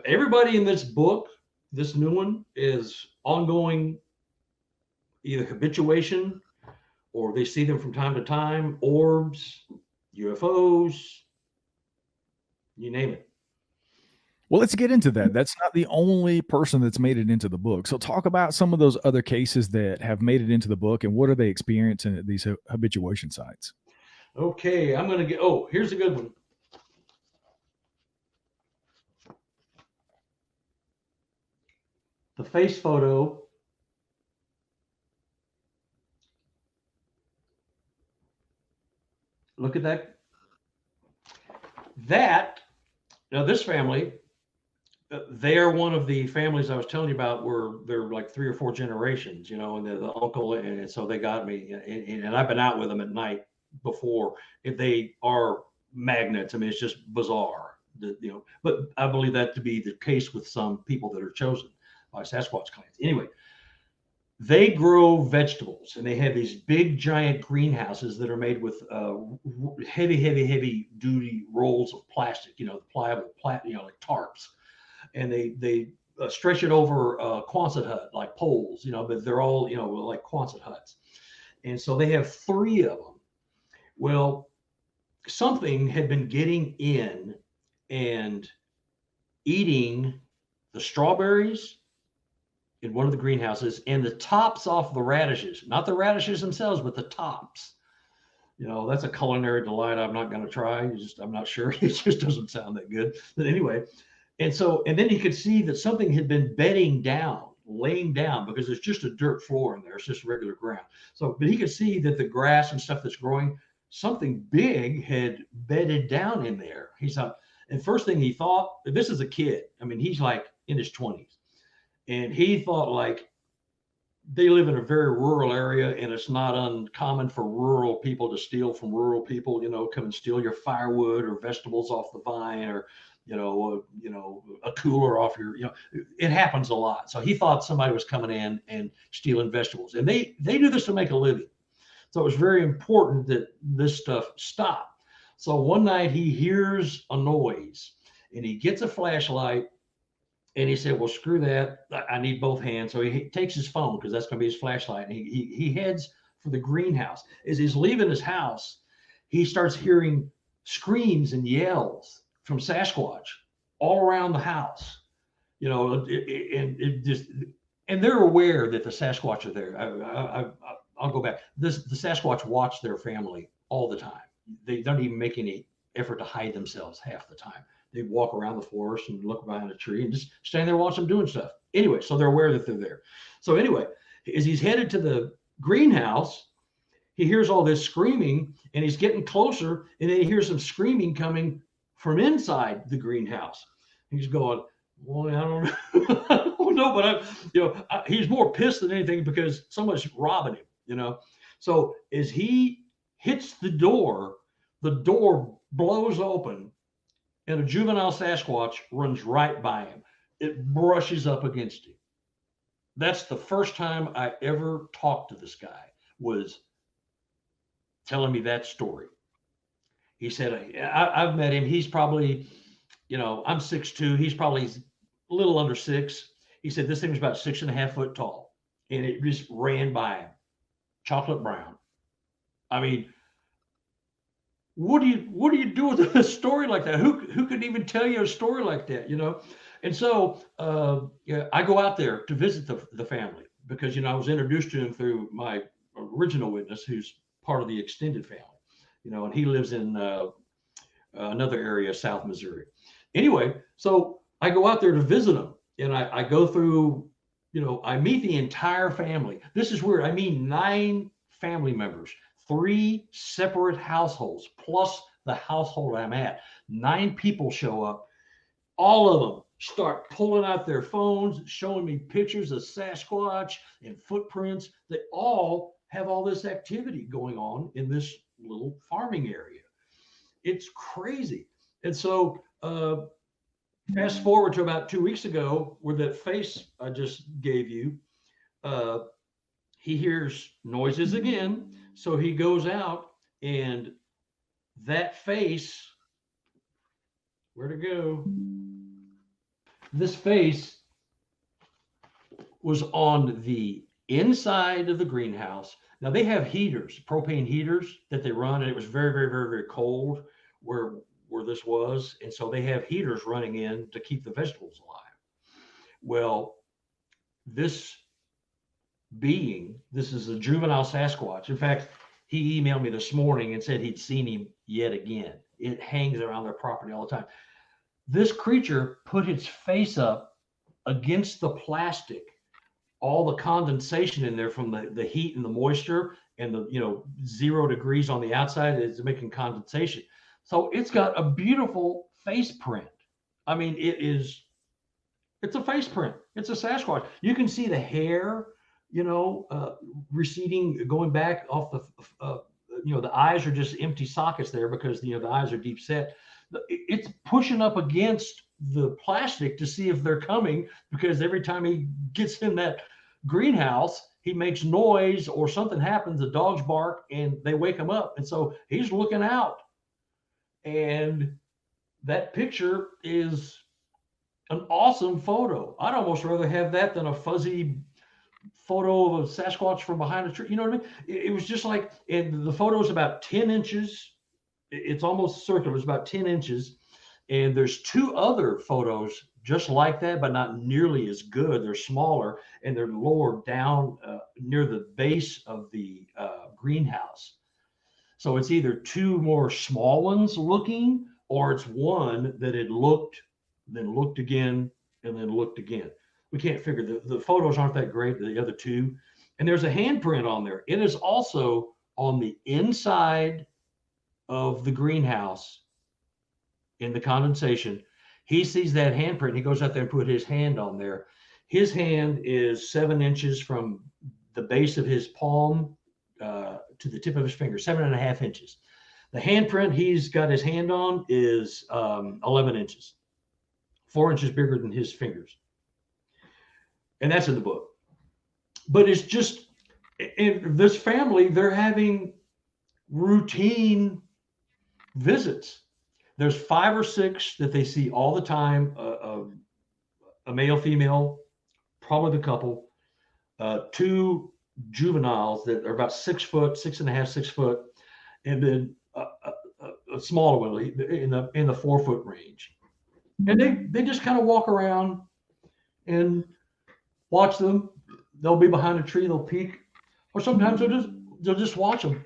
Everybody in this book, this new one, is ongoing, either habituation, or they see them from time to time, orbs, UFOs, you name it. Well, let's get into that. That's not the only person that's made it into the book. So talk about some of those other cases that have made it into the book, and what are they experiencing at these habituation sites? Okay, I'm going to get, here's a good one. The face photo. Look at that. Now this family, they are one of the families I was telling you about where they're like 3 or 4 generations, and they're the uncle. And so they got me, and I've been out with them at night before. If they are magnets, I mean, it's just bizarre, but I believe that to be the case with some people that are chosen by Sasquatch clans. Anyway, they grow vegetables, and they have these big giant greenhouses that are made with heavy duty rolls of plastic, pliable like tarps, and they stretch it over a Quonset hut like poles, but they're all like Quonset huts, and so they have 3 of them. Well, something had been getting in and eating the strawberries in one of the greenhouses and the tops off the radishes, not the radishes themselves, but the tops. That's a culinary delight I'm not going to try. I'm not sure. It just doesn't sound that good. But anyway, and then you could see that something had been bedding down, laying down because it's just a dirt floor in there. It's just regular ground. So, but he could see that the grass and stuff that's growing, something big had bedded down in there. He thought, and first thing he thought, this is a kid. I mean, he's like in his 20s. And he thought like they live in a very rural area, and it's not uncommon for rural people to steal from rural people, come and steal your firewood or vegetables off the vine, or, a cooler off your, it happens a lot. So he thought somebody was coming in and stealing vegetables, and they do this to make a living. So it was very important that this stuff stop. So one night he hears a noise and he gets a flashlight and he said, well, screw that. I need both hands. So he takes his phone because that's going to be his flashlight. And he heads for the greenhouse. As he's leaving his house, he starts hearing screams and yells from Sasquatch all around the house, and they're aware that the Sasquatch are there. I'll go back. The Sasquatch watch their family all the time. They don't even make any effort to hide themselves half the time. They walk around the forest and look behind a tree and just stand there, watch them doing stuff. Anyway, so they're aware that they're there. So anyway, as he's headed to the greenhouse, he hears all this screaming and he's getting closer, and then he hears some screaming coming from inside the greenhouse. He's going, well, I don't know, I don't know, but he's more pissed than anything because someone's robbing him, So as he hits the door blows open, and a juvenile Sasquatch runs right by him. It brushes up against him. That's the first time I ever talked to this guy, was telling me that story. He said, I've met him. He's probably, I'm 6'2". He's probably a little under 6. He said, this thing was about 6.5 foot tall, and it just ran by him. Chocolate brown. I mean, what do you do with a story like that? Who could even tell you a story like that, And so I go out there to visit the family because, I was introduced to him through my original witness, who's part of the extended family, and he lives in another area, South Missouri. Anyway, so I go out there to visit him, and I go through, I meet the entire family. This is weird. I meet 9 family members. 3 separate households, plus the household I'm at. 9 people show up. All of them start pulling out their phones, showing me pictures of Sasquatch and footprints. They all have all this activity going on in this little farming area. It's crazy. And so fast forward to about 2 weeks ago, where that face I just gave you, he hears noises again. So he goes out, and that face, where'd it go? This face was on the inside of the greenhouse. Now they have heaters, propane heaters that they run, and it was very, very, very, very cold where this was. And so they have heaters running in to keep the vegetables alive. Well, this is a juvenile Sasquatch. In fact, he emailed me this morning and said he'd seen him yet again. It hangs around their property all the time. This creature put its face up against the plastic, all the condensation in there from the heat and the moisture, and the 0 degrees on the outside is making condensation. So it's got a beautiful face print. I mean, it's a face print. It's a Sasquatch. You can see the hair, receding, going back off the eyes are just empty sockets there because, the eyes are deep set. It's pushing up against the plastic to see if they're coming, because every time he gets in that greenhouse, he makes noise or something happens, the dogs bark and they wake him up. And so he's looking out. And that picture is an awesome photo. I'd almost rather have that than a fuzzy photo of a Sasquatch from behind a tree. You know what I mean? It was just like, and the photo is about 10 inches. It's almost circular. It's about 10 inches. And there's 2 other photos just like that, but not nearly as good. They're smaller, and they're lower down near the base of the greenhouse. So it's either 2 more small ones looking, or it's one that had looked, then looked again, and then looked again. We can't figure the photos aren't that great, the other two. And there's a handprint on there. It is also on the inside of the greenhouse in the condensation. He sees that handprint. He goes out there and put his hand on there. His hand is 7 inches from the base of his palm to the tip of his finger, 7.5 inches. The handprint he's got his hand on is 11 inches, 4 inches bigger than his fingers. And that's in the book. But it's just, in this family, they're having routine visits. There's 5 or 6 that they see all the time, a male, female, probably the couple, 2 juveniles that are about 6 foot, 6.5, 6 foot, and then a smaller one in the 4 foot range. And they just kind of walk around and watch them. They'll be behind a tree, they'll peek, or sometimes they'll just watch them.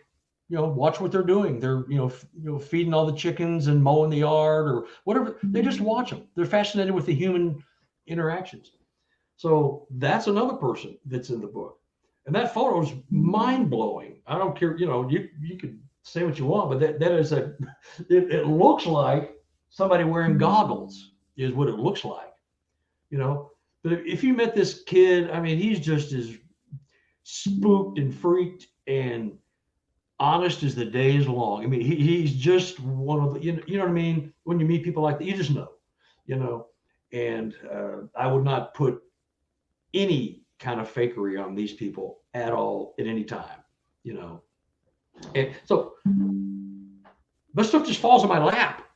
Watch what they're doing. They're feeding all the chickens and mowing the yard or whatever. They just watch them. They're fascinated with the human interactions. So that's another person that's in the book. And that photo is mind blowing. I don't care. You could say what you want, but that is it looks like somebody wearing goggles is what it looks like, But if you met this kid, I mean, he's just as spooked and freaked and honest as the day is long. I mean, he's just one of the, you know what I mean? When you meet people like that, you just know, and I would not put any kind of fakery on these people at all at any time, And so, but stuff just falls in my lap,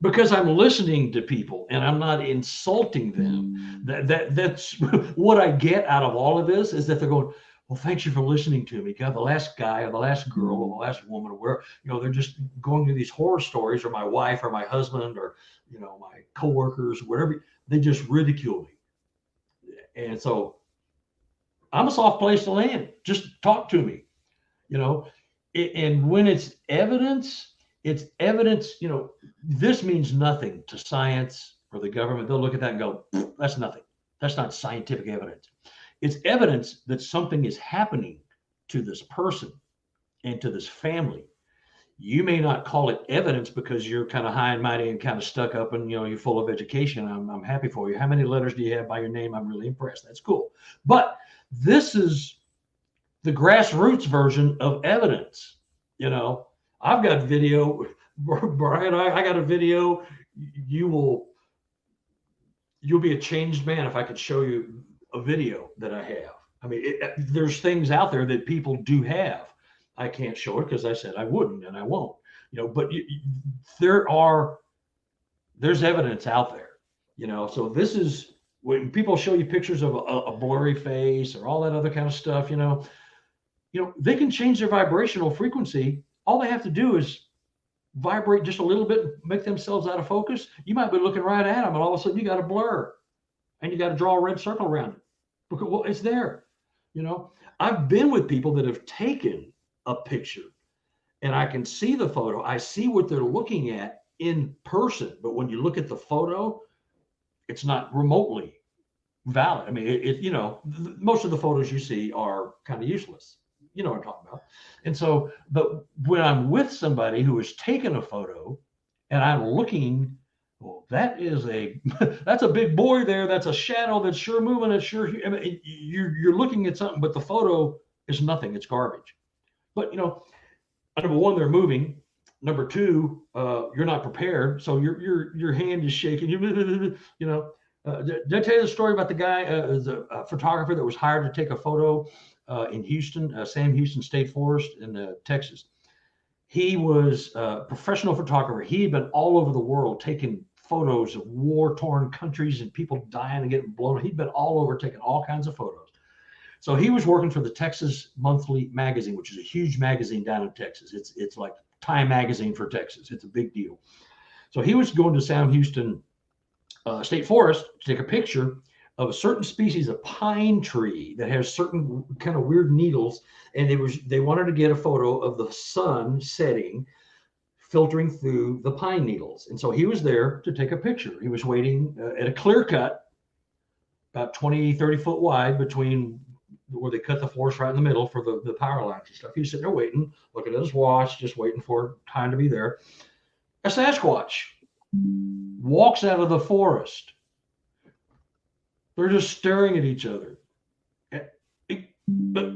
because I'm listening to people and I'm not insulting them. That's what I get out of all of this, is that they're going, well, thank you for listening to me. God, the last guy or the last girl or the last woman, or where, they're just going through these horror stories, or my wife or my husband or, my coworkers, whatever, they just ridicule me. And so I'm a soft place to land. Just talk to me, and when it's evidence, this means nothing to science or the government. They'll look at that and go, that's nothing. That's not scientific evidence. It's evidence that something is happening to this person and to this family. You may not call it evidence because you're kind of high and mighty and kind of stuck up and, you're full of education. I'm happy for you. How many letters do you have by your name? I'm really impressed. That's cool. But this is the grassroots version of evidence. I've got video, Brian, I got a video. You'll be a changed man if I could show you a video that I have. I mean, there's things out there that people do have. I can't show it because I said I wouldn't, and I won't. But there's evidence out there. So this is when people show you pictures of a blurry face or all that other kind of stuff. They can change their vibrational frequency. All they have to do is vibrate just a little bit, make themselves out of focus. You might be looking right at them, and all of a sudden you got a blur, and you got to draw a red circle around it. Because, well, it's there. I've been with people that have taken a picture, and I can see the photo. I see what they're looking at in person, but when you look at the photo, it's not remotely valid. I mean, most of the photos you see are kind of useless. You know what I'm talking about. And so, but when I'm with somebody who has taken a photo and I'm looking, well, that's a big boy there. That's a shadow that's sure moving. It's sure, I mean, you're looking at something, but the photo is nothing. It's garbage. But, number one, they're moving. Number two, you're not prepared. So your hand is shaking. Did I tell you the story about the guy, a photographer that was hired to take a photo in Houston, Sam Houston State Forest in Texas? He was a professional photographer. He had been all over the world taking photos of war-torn countries and people dying and getting blown. He'd been all over taking all kinds of photos. So he was working for the Texas Monthly Magazine, which is a huge magazine down in Texas. It's like Time Magazine for Texas. It's a big deal. So he was going to Sam Houston State Forest to take a picture of a certain species of pine tree that has certain kind of weird needles. And they wanted to get a photo of the sun setting, filtering through the pine needles. And so he was there to take a picture. He was waiting at a clear cut about 20, 30 foot wide between where they cut the forest right in the middle for the power lines and stuff. He's sitting there waiting, looking at his watch, just waiting for time to be there. A Sasquatch walks out of the forest. They're just staring at each other. But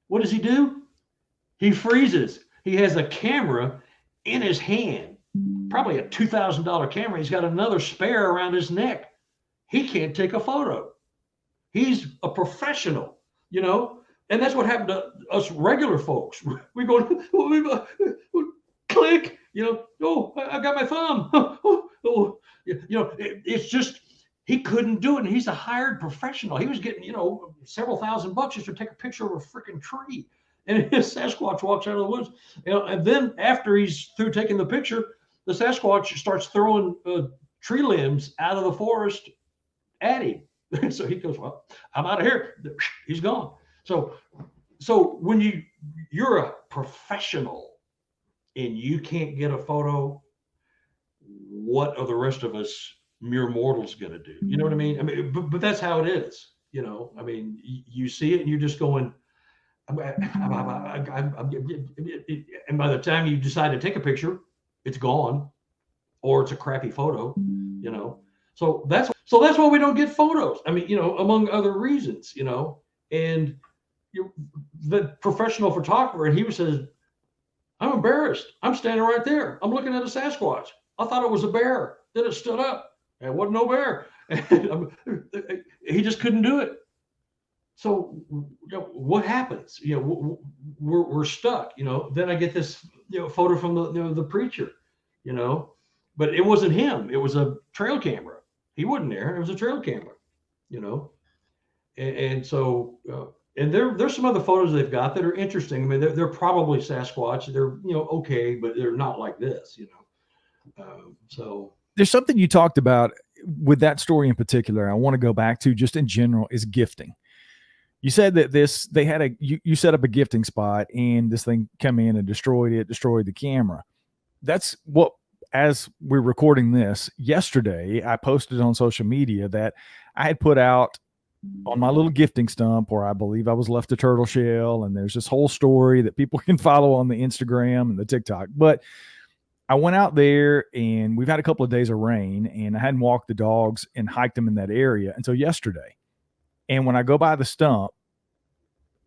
what does he do? He freezes. He has a camera in his hand, probably a $2,000 camera. He's got another spare around his neck. He can't take a photo. He's a professional, you know, and that's what happened to us regular folks. We go, click, you know, oh, I got my thumb. Oh, you know, it's just, he couldn't do it. And he's a hired professional. He was getting, you know, several $1,000 just to take a picture of a freaking tree. And his Sasquatch walks out of the woods. You know, and then after he's through taking the picture, the Sasquatch starts throwing tree limbs out of the forest at him. So he goes, well, I'm out of here. He's gone. So when you're a professional and you can't get a photo, what are the rest of us mere mortals going to do? You know what I mean? I mean, but that's how it is. You know, I mean, you see it and you're just going, and by the time you decide to take a picture, it's gone, or it's a crappy photo. You know, so that's why we don't get photos. I mean, you know, among other reasons, you know, and the professional photographer, and he says, I'm embarrassed. I'm standing right there. I'm looking at a Sasquatch. I thought it was a bear. Then it stood up. It wasn't no bear. He just couldn't do it. So, you know, what happens? You know, we're stuck. You know, then I get this, you know, photo from the preacher. You know, but it wasn't him. It was a trail camera. He wasn't there. It was a trail camera. You know, and so and there's some other photos they've got that are interesting. I mean, they're probably Sasquatch. They're, you know, okay, but they're not like this. You know, so there's something you talked about with that story in particular. I want to go back to just in general is gifting. You said that you set up a gifting spot and this thing came in and destroyed the camera. That's what, as we're recording this yesterday, I posted on social media that I had put out on my little gifting stump where I believe I was left a turtle shell. And there's this whole story that people can follow on the Instagram and the TikTok. But I went out there and we've had a couple of days of rain and I hadn't walked the dogs and hiked them in that area until yesterday. And when I go by the stump,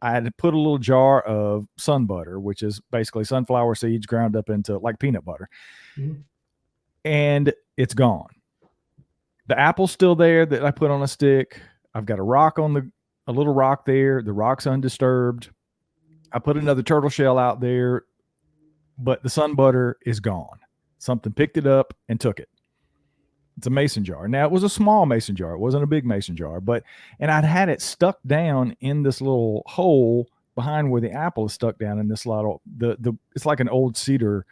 I had to put a little jar of sun butter, which is basically sunflower seeds ground up into like peanut butter. Mm-hmm. And it's gone. The apple's still there that I put on a stick. I've got a little rock there. The rock's undisturbed. I put another turtle shell out there, but the sun butter is gone. Something picked it up and took it. It's a mason jar. Now, it was a small mason jar. It wasn't a big mason jar, and I'd had it stuck down in this little hole behind where the apple is stuck down in this little, it's like an old cedar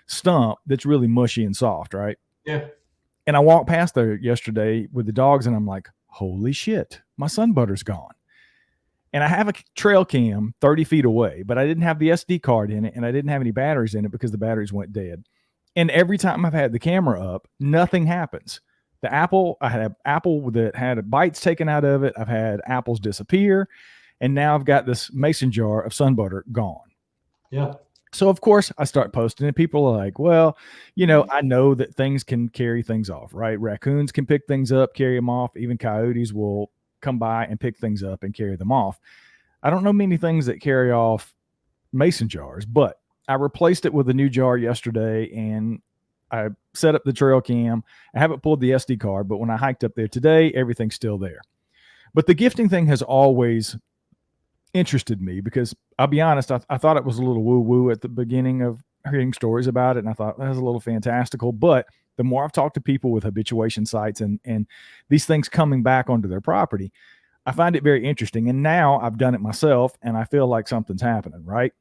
stump that's really mushy and soft, right? Yeah. And I walked past there yesterday with the dogs and I'm like, holy shit, my sun butter's gone. And I have a trail cam 30 feet away, but I didn't have the SD card in it and I didn't have any batteries in it because the batteries went dead. And every time I've had the camera up, nothing happens. The apple, I had an apple that had bites taken out of it. I've had apples disappear. And now I've got this mason jar of sun butter gone. Yeah. So, of course, I start posting and people are like, well, you know, I know that things can carry things off, right? Raccoons can pick things up, carry them off. Even coyotes will come by and pick things up and carry them off. I don't know many things that carry off mason jars, but I replaced it with a new jar yesterday and I set up the trail cam. I haven't pulled the SD card, but when I hiked up there today, everything's still there. But the gifting thing has always interested me because I'll be honest, I thought it was a little woo-woo at the beginning of hearing stories about it. And I thought that was a little fantastical. But the more I've talked to people with habituation sites and these things coming back onto their property, I find it very interesting. And now I've done it myself and I feel like something's happening, right?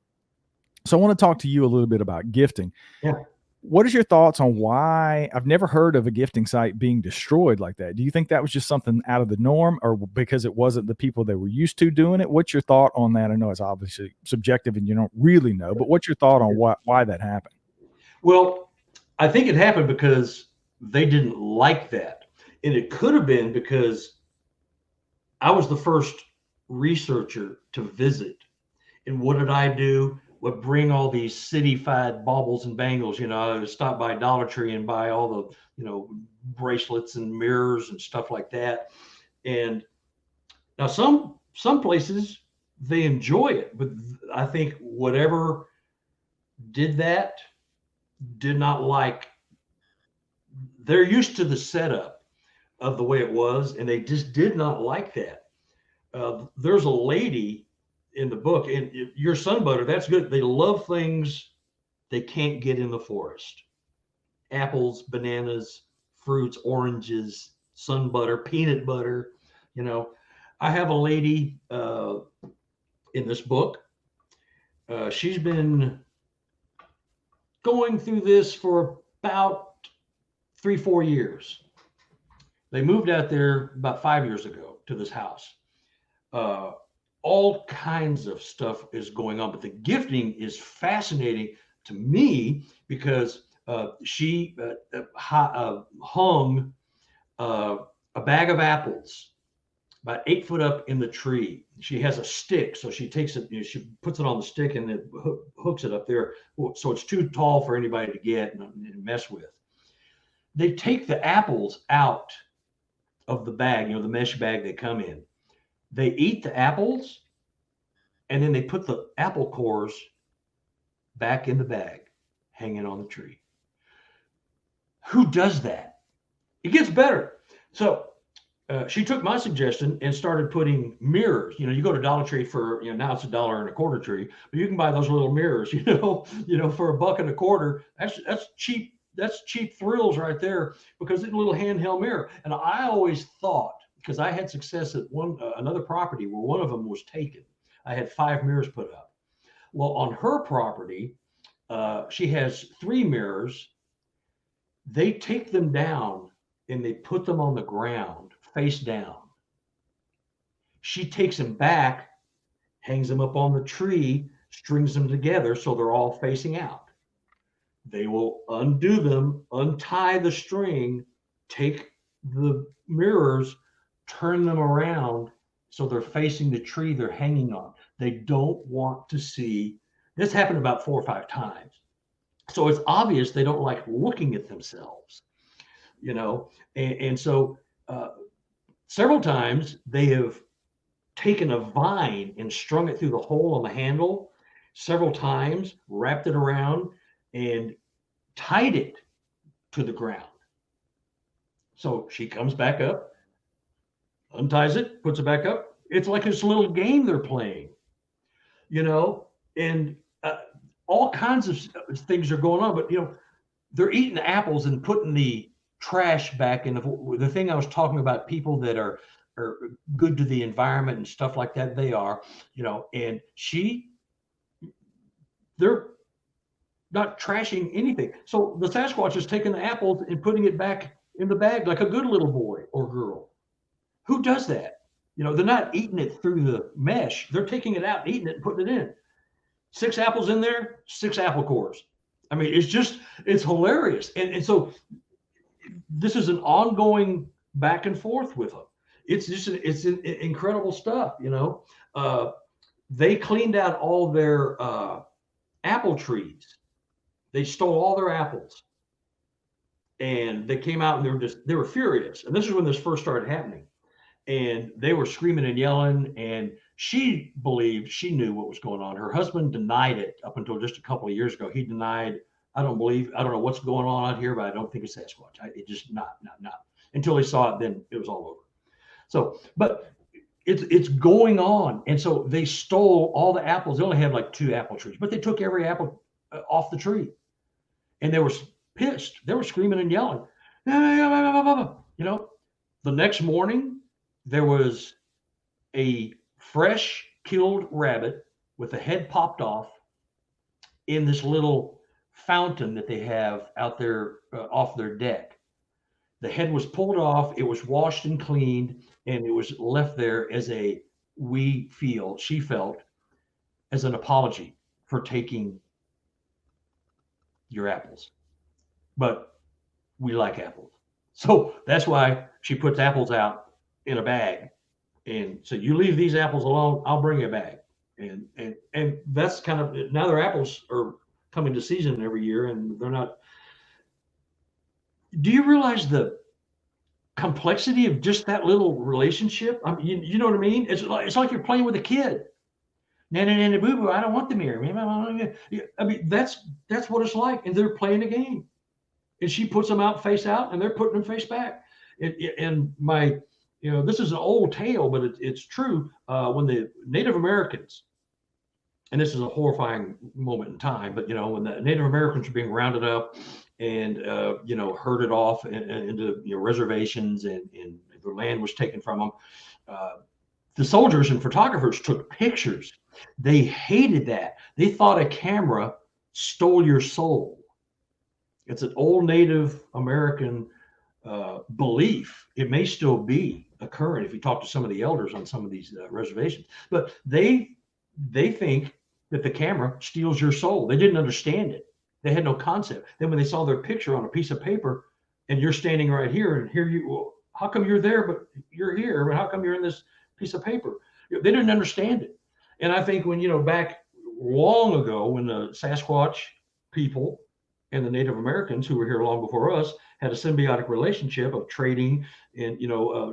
So I want to talk to you a little bit about gifting. Yeah. What is your thoughts on why I've never heard of a gifting site being destroyed like that? Do you think that was just something out of the norm or because it wasn't the people that were used to doing it? What's your thought on that? I know it's obviously subjective and you don't really know, but what's your thought on why that happened? Well, I think it happened because they didn't like that. And it could have been because I was the first researcher to visit. And what did I do? Would bring all these city-fied baubles and bangles. I would stop by Dollar Tree and buy all the, bracelets and mirrors and stuff like that. And now some places they enjoy it, but I think whatever did that did not like. They're used to the setup of the way it was, and they just did not like that. There's a lady in the book, and your sunbutter, that's good. They love things they can't get in the forest: apples, bananas, fruits, oranges, sun butter, peanut butter. I have a lady in this book. She's been going through this for about 3-4 years. They moved out there about 5 years ago to this house. All kinds of stuff is going on, but the gifting is fascinating to me because she hung a bag of apples about 8 foot up in the tree. She has a stick, so she takes it, she puts it on the stick and then hooks it up there, so it's too tall for anybody to get and mess with. They take the apples out of the bag, the mesh bag they come in. They eat the apples, and then they put the apple cores back in the bag, hanging on the tree. Who does that? It gets better. So she took my suggestion and started putting mirrors. You go to Dollar Tree for, now it's $1.25 tree, but you can buy those little mirrors, for $1.25. That's cheap. That's cheap thrills right there, because it's a little handheld mirror. And I always thought, because I had success at another property where one of them was taken. I had 5 mirrors put up. Well, on her property, she has 3 mirrors. They take them down and they put them on the ground, face down. She takes them back, hangs them up on the tree, strings them together so they're all facing out. They will undo them, untie the string, take the mirrors, turn them around so they're facing the tree they're hanging on. They don't want to see. This happened about 4 or 5 times. So it's obvious they don't like looking at themselves, and so several times they have taken a vine and strung it through the hole on the handle several times, wrapped it around, and tied it to the ground. So she comes back up, unties it, puts it back up. It's like this little game they're playing, and all kinds of things are going on. But, they're eating apples and putting the trash back in the thing I was talking about, people that are good to the environment and stuff like that. They are, and they're not trashing anything. So the Sasquatch is taking the apples and putting it back in the bag like a good little boy or girl. Who does that? They're not eating it through the mesh. They're taking it out, eating it, and putting it in. 6 apples in there, 6 apple cores. I mean, it's hilarious. And so this is an ongoing back and forth with them. It's incredible stuff, They cleaned out all their apple trees. They stole all their apples. And they came out and they were furious. And this is when this first started happening. And they were screaming and yelling, and she believed she knew what was going on. Her husband denied it up until just a couple of years ago. He denied, I don't know what's going on out here, but I don't think it's Sasquatch. It just not. Until he saw it, then it was all over. So, but it's going on. And so they stole all the apples. They only had like 2 apple trees, but they took every apple off the tree. And they were pissed. They were screaming and yelling. The next morning, there was a fresh killed rabbit with the head popped off in this little fountain that they have out there off their deck. The head was pulled off, it was washed and cleaned, and it was left there as she felt, as an apology for taking your apples. But we like apples. So that's why she puts apples out in a bag And so you leave these apples alone, I'll bring you a bag. And that's kind of, now their apples are coming to season every year, and they're not. Do you realize the complexity of just that little relationship? I mean, you know what I mean? It's like you're playing with a kid. Nana, boo boo, I don't want the mirror. I mean, that's what it's like. And they're playing a game. And she puts them out face out, and they're putting them face back. And my, this is an old tale, but it's true. When the Native Americans, and this is a horrifying moment in time, but when the Native Americans were being rounded up and herded off into reservations, and their land was taken from them, the soldiers and photographers took pictures. They hated that. They thought a camera stole your soul. It's an old Native American belief. It may still be occurring if you talk to some of the elders on some of these reservations, but they think that the camera steals your soul. They didn't understand it. They had no concept. Then when they saw their picture on a piece of paper, and you're standing right here, and here you, well, how come you're there, but you're here? But how come you're in this piece of paper? They didn't understand it. And I think when, back long ago, when the Sasquatch people and the Native Americans, who were here long before us, had a symbiotic relationship of trading in,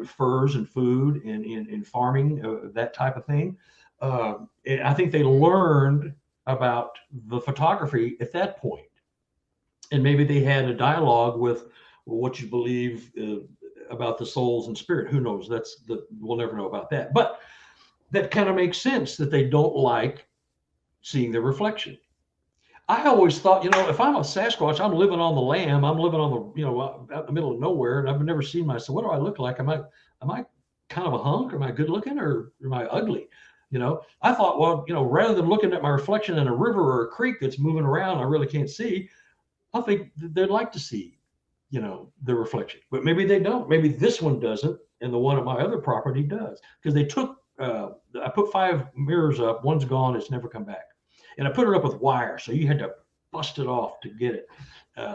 furs and food and farming, that type of thing. I think they learned about the photography at that point. And maybe they had a dialogue with what you believe about the souls and spirit. Who knows? We'll never know about that. But that kind of makes sense that they don't like seeing their reflection. I always thought, if I'm a Sasquatch, I'm living on the lam. I'm living on the, out in the middle of nowhere, and I've never seen myself. What do I look like? Am I kind of a hunk? Am I good looking, or am I ugly? I thought, well, rather than looking at my reflection in a river or a creek that's moving around, I really can't see. I think they'd like to see, the reflection, but maybe they don't. Maybe this one doesn't, and the one at my other property does, because they took. I put 5 mirrors up. One's gone. It's never come back. And I put it up with wire, so you had to bust it off to get it.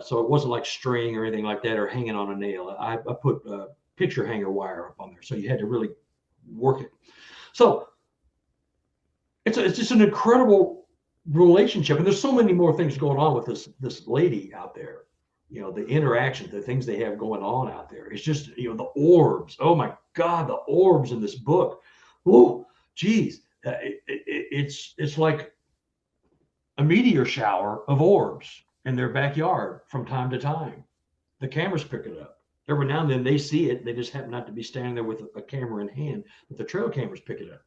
So it wasn't like string or anything like that, or hanging on a nail. I put picture hanger wire up on there, so you had to really work it. So it's just an incredible relationship, and there's so many more things going on with this lady out there. The interaction, the things they have going on out there. It's just the orbs. Oh my God, the orbs in this book. Oh, geez, it's like a meteor shower of orbs in their backyard from time to time. The cameras pick it up. Every now and then they see it. They just happen not to be standing there with a camera in hand, but the trail cameras pick it up.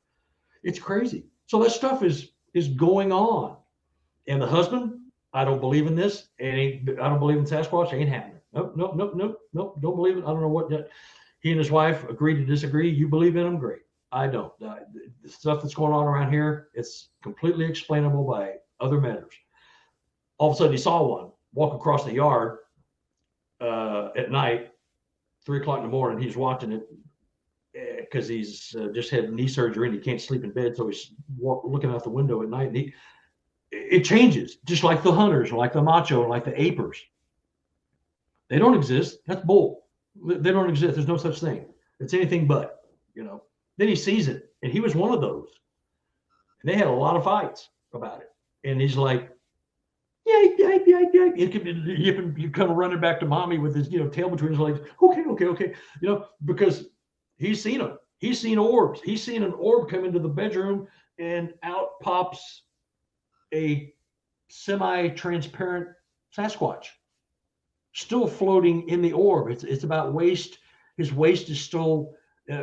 It's crazy. So that stuff is going on. And the husband, I don't believe in this. I don't believe in Sasquatch. Ain't happening. Nope. Don't believe it. I don't know what that. He and his wife agree to disagree. You believe in them? Great. I don't. The stuff that's going on around here, it's completely explainable by other measures. All of a sudden, he saw one walk across the yard at night, 3 o'clock in the morning. He's watching it because he's just had knee surgery and he can't sleep in bed. So he's looking out the window at night, and it changes, just like the hunters, like the macho, like the apers. They don't exist. That's bull. They don't exist. There's no such thing. It's anything but, Then he sees it, and he was one of those. And they had a lot of fights about it. And he's like, yeah. You come running back to mommy with his, tail between his legs. Okay. Because he's seen them. He's seen orbs. He's seen an orb come into the bedroom, and out pops a semi-transparent Sasquatch, still floating in the orb. It's about waist. His waist is still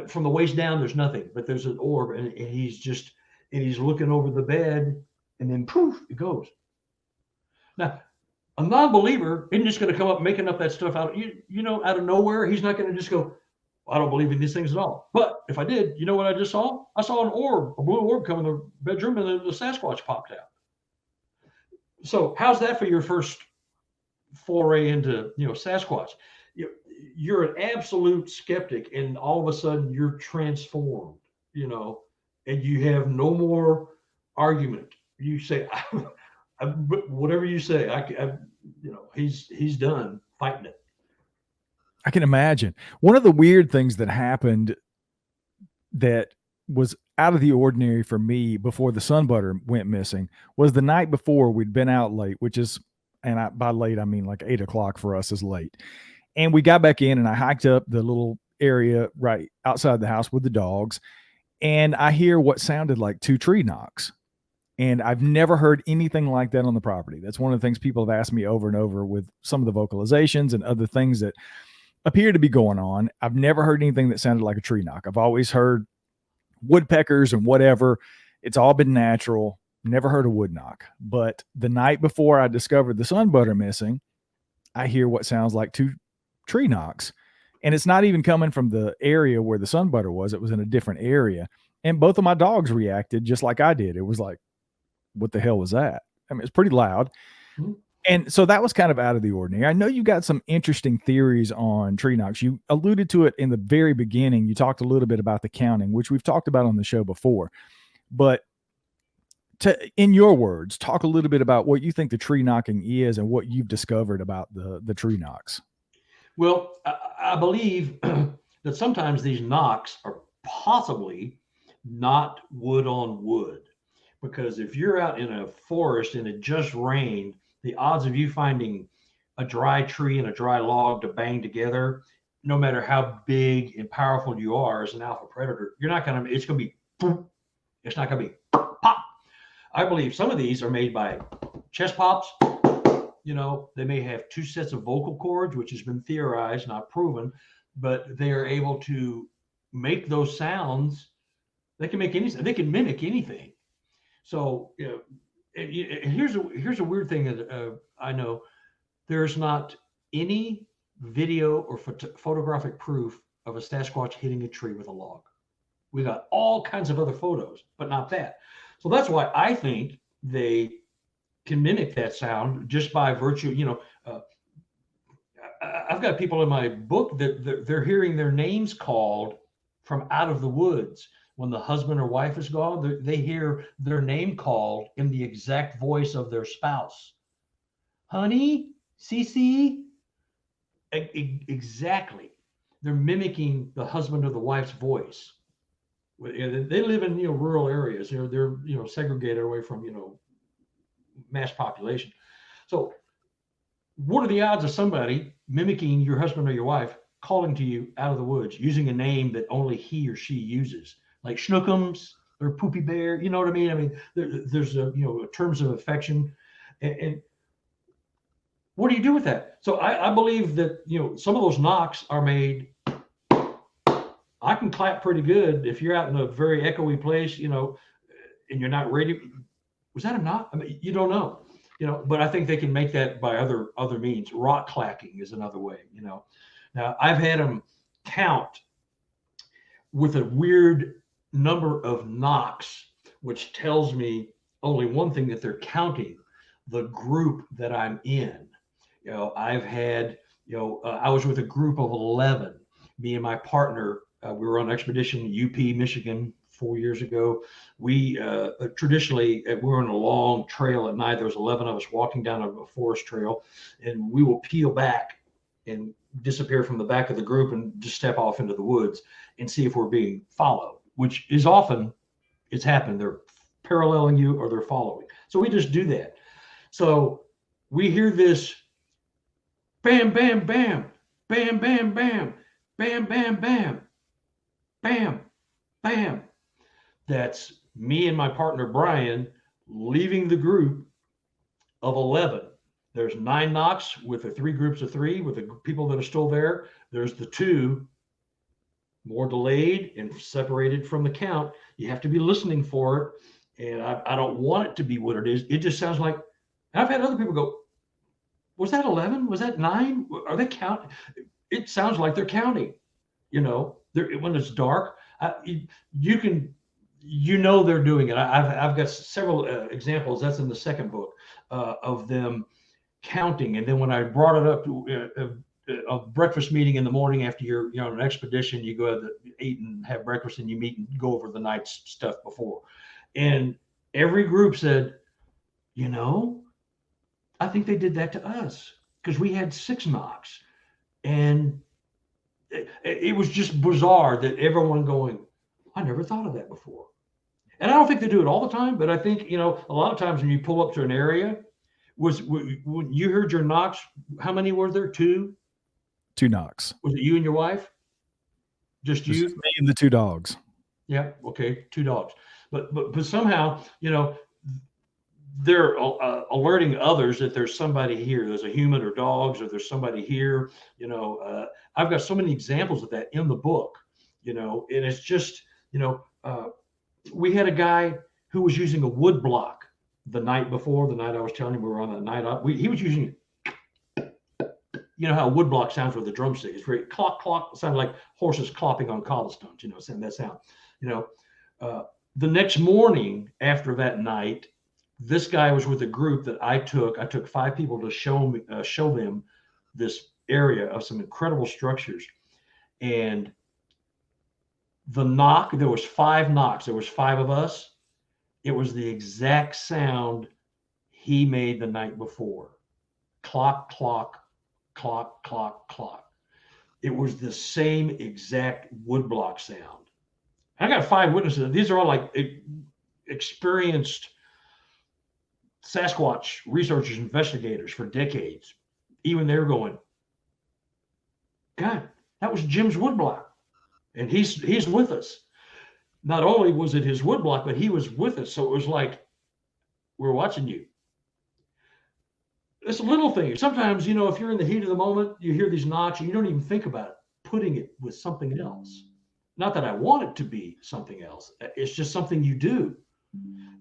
from the waist down. There's nothing, but there's an orb, and he's looking over the bed, and then poof, it goes. Now, a non-believer isn't just going to come up making up that stuff out of nowhere. He's not going to just go, I don't believe in these things at all. But if I did, you know what I just saw? I saw an orb, a blue orb come in the bedroom, and then the Sasquatch popped out. So how's that for your first foray into, Sasquatch? You're an absolute skeptic, and all of a sudden you're transformed, and you have no more argument. You say, whatever you say, he's done fighting it. I can imagine. One of the weird things that happened that was out of the ordinary for me before the sunbutter went missing was the night before. We'd been out late, which is, and by late, I mean like 8 o'clock for us is late. And we got back in and I hiked up the little area right outside the house with the dogs. And I hear what sounded like 2 tree knocks. And I've never heard anything like that on the property. That's one of the things people have asked me over and over with some of the vocalizations and other things that appear to be going on. I've never heard anything that sounded like a tree knock. I've always heard woodpeckers and whatever. It's all been natural. Never heard a wood knock. But the night before I discovered the sunbutter missing, I hear what sounds like 2 tree knocks. And it's not even coming from the area where the sunbutter was. It was in a different area. And both of my dogs reacted just like I did. It was like, what the hell was that? I mean, it's pretty loud. Mm-hmm. And so that was kind of out of the ordinary. I know you got some interesting theories on tree knocks. You alluded to it in the very beginning. You talked a little bit about the counting, which we've talked about on the show before. But in your words, talk a little bit about what you think the tree knocking is and what you've discovered about the tree knocks. Well, I believe that sometimes these knocks are possibly not wood on wood. Because if you're out in a forest and it just rained, the odds of you finding a dry tree and a dry log to bang together, no matter how big and powerful you are as an alpha predator, it's going to be, it's not going to be pop. I believe some of these are made by chest pops. You know, they may have 2 sets of vocal cords, which has been theorized, not proven, but they are able to make those sounds. They can make anything. They can mimic anything. So, you know, here's a weird thing that I know. There's not any video or photographic proof of a Sasquatch hitting a tree with a log. We got all kinds of other photos, but not that. So that's why I think they can mimic that sound just by virtue. You know, I've got people in my book that they're hearing their names called from out of the woods. When the husband or wife is gone, they hear their name called in the exact voice of their spouse. Honey, Cece, exactly. They're mimicking the husband or the wife's voice. They live in rural areas. They're segregated away from mass population. So, what are the odds of somebody mimicking your husband or your wife calling to you out of the woods using a name that only he or she uses? Like Schnookums or Poopy Bear, you know what I mean? I mean, there's terms of affection, and what do you do with that? So I believe that some of those knocks are made. I can clap pretty good if you're out in a very echoey place, and you're not ready. Was that a knock? I mean, you don't know, But I think they can make that by other means. Rock clacking is another way, Now I've had them count with a weird number of knocks, which tells me only one thing, that they're counting the group that I'm in. I've had, I was with a group of 11, me and my partner. We were on an expedition in UP, Michigan 4 years ago. We traditionally, we were on a long trail at night. There was 11 of us walking down a forest trail, and we will peel back and disappear from the back of the group and just step off into the woods and see if we're being followed, which is often, it's happened. They're paralleling you or they're following. So we just do that. So we hear this bam, bam, bam, bam, bam, bam, bam, bam, bam, bam, bam. That's me and my partner, Brian, leaving the group of 11. There's 9 knocks with the 3 groups of 3 with the people that are still there. There's the 2 more delayed and separated from the count. You have to be listening for it. And I don't want it to be what it is. It just sounds like, I've had other people go, was that 11? Was that 9? Are they counting? It sounds like they're counting, when it's dark. They're doing it. I've got several examples. That's in the second book of them counting. And then when I brought it up to a breakfast meeting in the morning after you're on an expedition, you go to eat and have breakfast, and you meet and go over the night's stuff before. And every group said, I think they did that to us, because we had 6 knocks, and it was just bizarre that everyone going, I never thought of that before. And I don't think they do it all the time, but I think, a lot of times when you pull up to an area, when you heard your knocks, how many were there? Two? Two knocks. Was it you and your wife? Just you? Just me and the two dogs. Yeah. Okay. Two dogs. But somehow, they're alerting others that there's somebody here. There's a human or dogs, or there's somebody here. I've got so many examples of that in the book, and it's just, we had a guy who was using a wood block the night before, the night I was telling him we were on that night up. He was using, how a wood block sounds with a drumstick. It's very clop, clop. It sounds like horses clopping on cobblestones, saying that sound. The next morning after that night, this guy was with a group that I took 5 people to show them this area of some incredible structures. And the knock, there was 5 knocks. There was 5 of us. It was the exact sound he made the night before. Clock, clock, clock, clock, clock. It was the same exact woodblock sound. I got 5 witnesses. These are all like experienced Sasquatch researchers, investigators for decades. Even they're going, God, that was Jim's woodblock. And he's with us. Not only was it his woodblock, but he was with us. So it was like, we're watching you. It's a little thing. Sometimes, if you're in the heat of the moment, you hear these knocks and you don't even think about putting it with something else. Not that I want it to be something else. It's just something you do.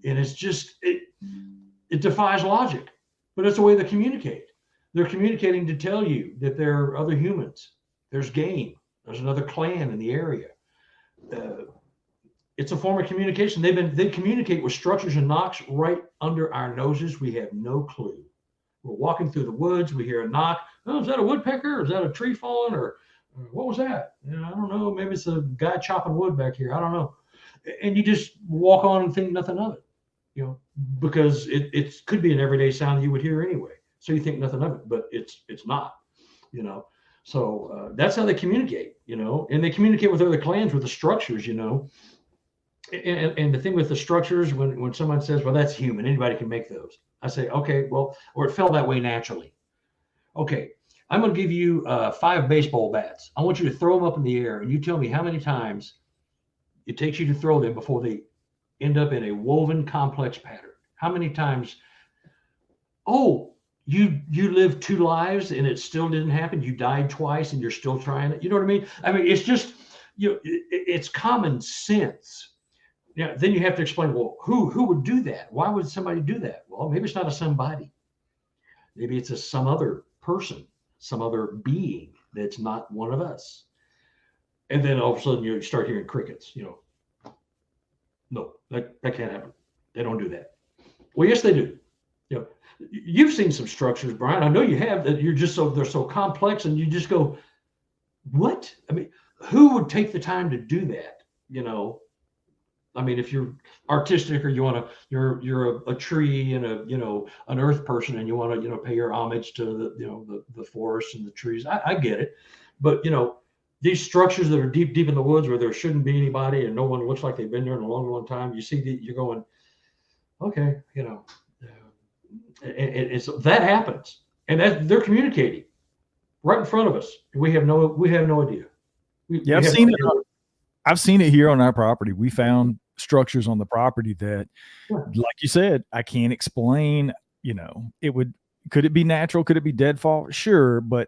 And it's just, it defies logic, but it's the way they communicate. They're communicating to tell you that there are other humans. There's game. There's another clan in the area. It's a form of communication. They communicate with structures and knocks right under our noses. We have no clue. We're walking through the woods. We hear a knock. Oh, is that a woodpecker? Or is that a tree falling? Or what was that? I don't know. Maybe it's a guy chopping wood back here. I don't know. And you just walk on and think nothing of it, because it could be an everyday sound you would hear anyway. So you think nothing of it, but it's not, So that's how they communicate, and they communicate with other clans with the structures, And the thing with the structures, when someone says, well, that's human, anybody can make those. I say, okay, well, or it fell that way naturally. Okay, I'm going to give you 5 baseball bats. I want you to throw them up in the air, and you tell me how many times it takes you to throw them before they end up in a woven complex pattern. How many times? Oh, you lived 2 lives and it still didn't happen. You died twice and you're still trying it. You know what I mean? I mean, it's just, it's common sense. Yeah. Then you have to explain, well, who would do that? Why would somebody do that? Well, maybe it's not a somebody. Maybe it's some other person, some other being that's not one of us. And then all of a sudden you start hearing crickets, No, that can't happen. They don't do that. Well, yes, they do. You've seen some structures, Brian. I know you have, that they're so complex, and you just go, what? I mean, who would take the time to do that? I mean, if you're artistic or you're a tree and an earth person, and you want to, pay your homage to the forest and the trees. I get it. But, these structures that are deep in the woods where there shouldn't be anybody and no one looks like they've been there in a long time, you see that, you're going, okay, it's that happens, and that they're communicating right in front of us. We have no idea. I've seen it here on our property. We found structures on the property that, like you said, I can't explain. Could it be natural? Could it be deadfall? Sure, but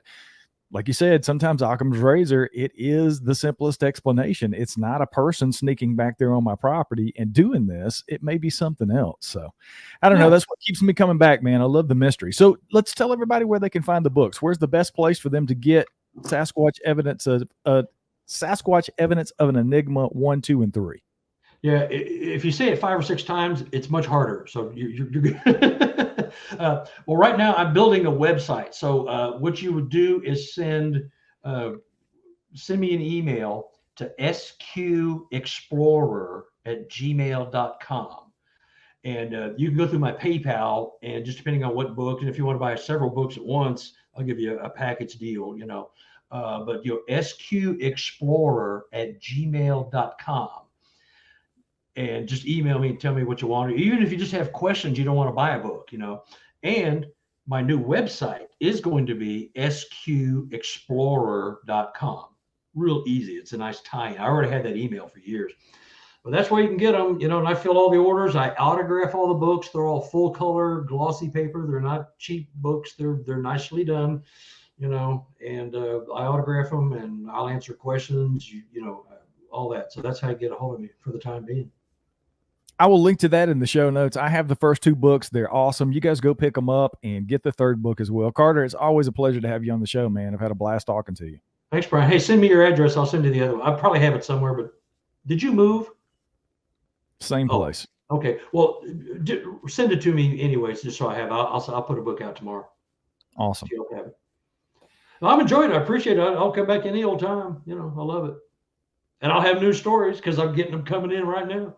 like you said, sometimes Occam's razor, it is the simplest explanation. It's not a person sneaking back there on my property and doing this. It may be something else. So I don't know. That's what keeps me coming back, man. I love the mystery. So let's tell everybody where they can find the books. Where's the best place for them to get Sasquatch evidence of an Enigma 1, 2, and 3? Yeah, if you say it 5 or 6 times, it's much harder. So you're good. Well, right now I'm building a website. So what you would do is send me an email to sqexplorer@gmail.com. And you can go through my PayPal, and just depending on what book, and if you want to buy several books at once, I'll give you a package deal, but sqexplorer@gmail.com. and just email me and tell me what you want. Even if you just have questions, you don't want to buy a book, And my new website is going to be sqexplorer.com. Real easy. It's a nice tie-in. I already had that email for years. But that's where you can get them, and I fill all the orders. I autograph all the books. They're all full color, glossy paper. They're not cheap books. They're nicely done, and I autograph them and I'll answer questions, all that. So that's how you get a hold of me for the time being. I will link to that in the show notes. I have the first 2 books. They're awesome. You guys go pick them up and get the 3rd book as well. Carter, it's always a pleasure to have you on the show, man. I've had a blast talking to you. Thanks, Brian. Hey, send me your address. I'll send you the other one. I probably have it somewhere, but did you move? Same place. Okay. Well, send it to me anyways, just so I have it. I'll put a book out tomorrow. Awesome. So you'll have it. Well, I'm enjoying it. I appreciate it. I'll come back any old time. I love it. And I'll have new stories because I'm getting them coming in right now.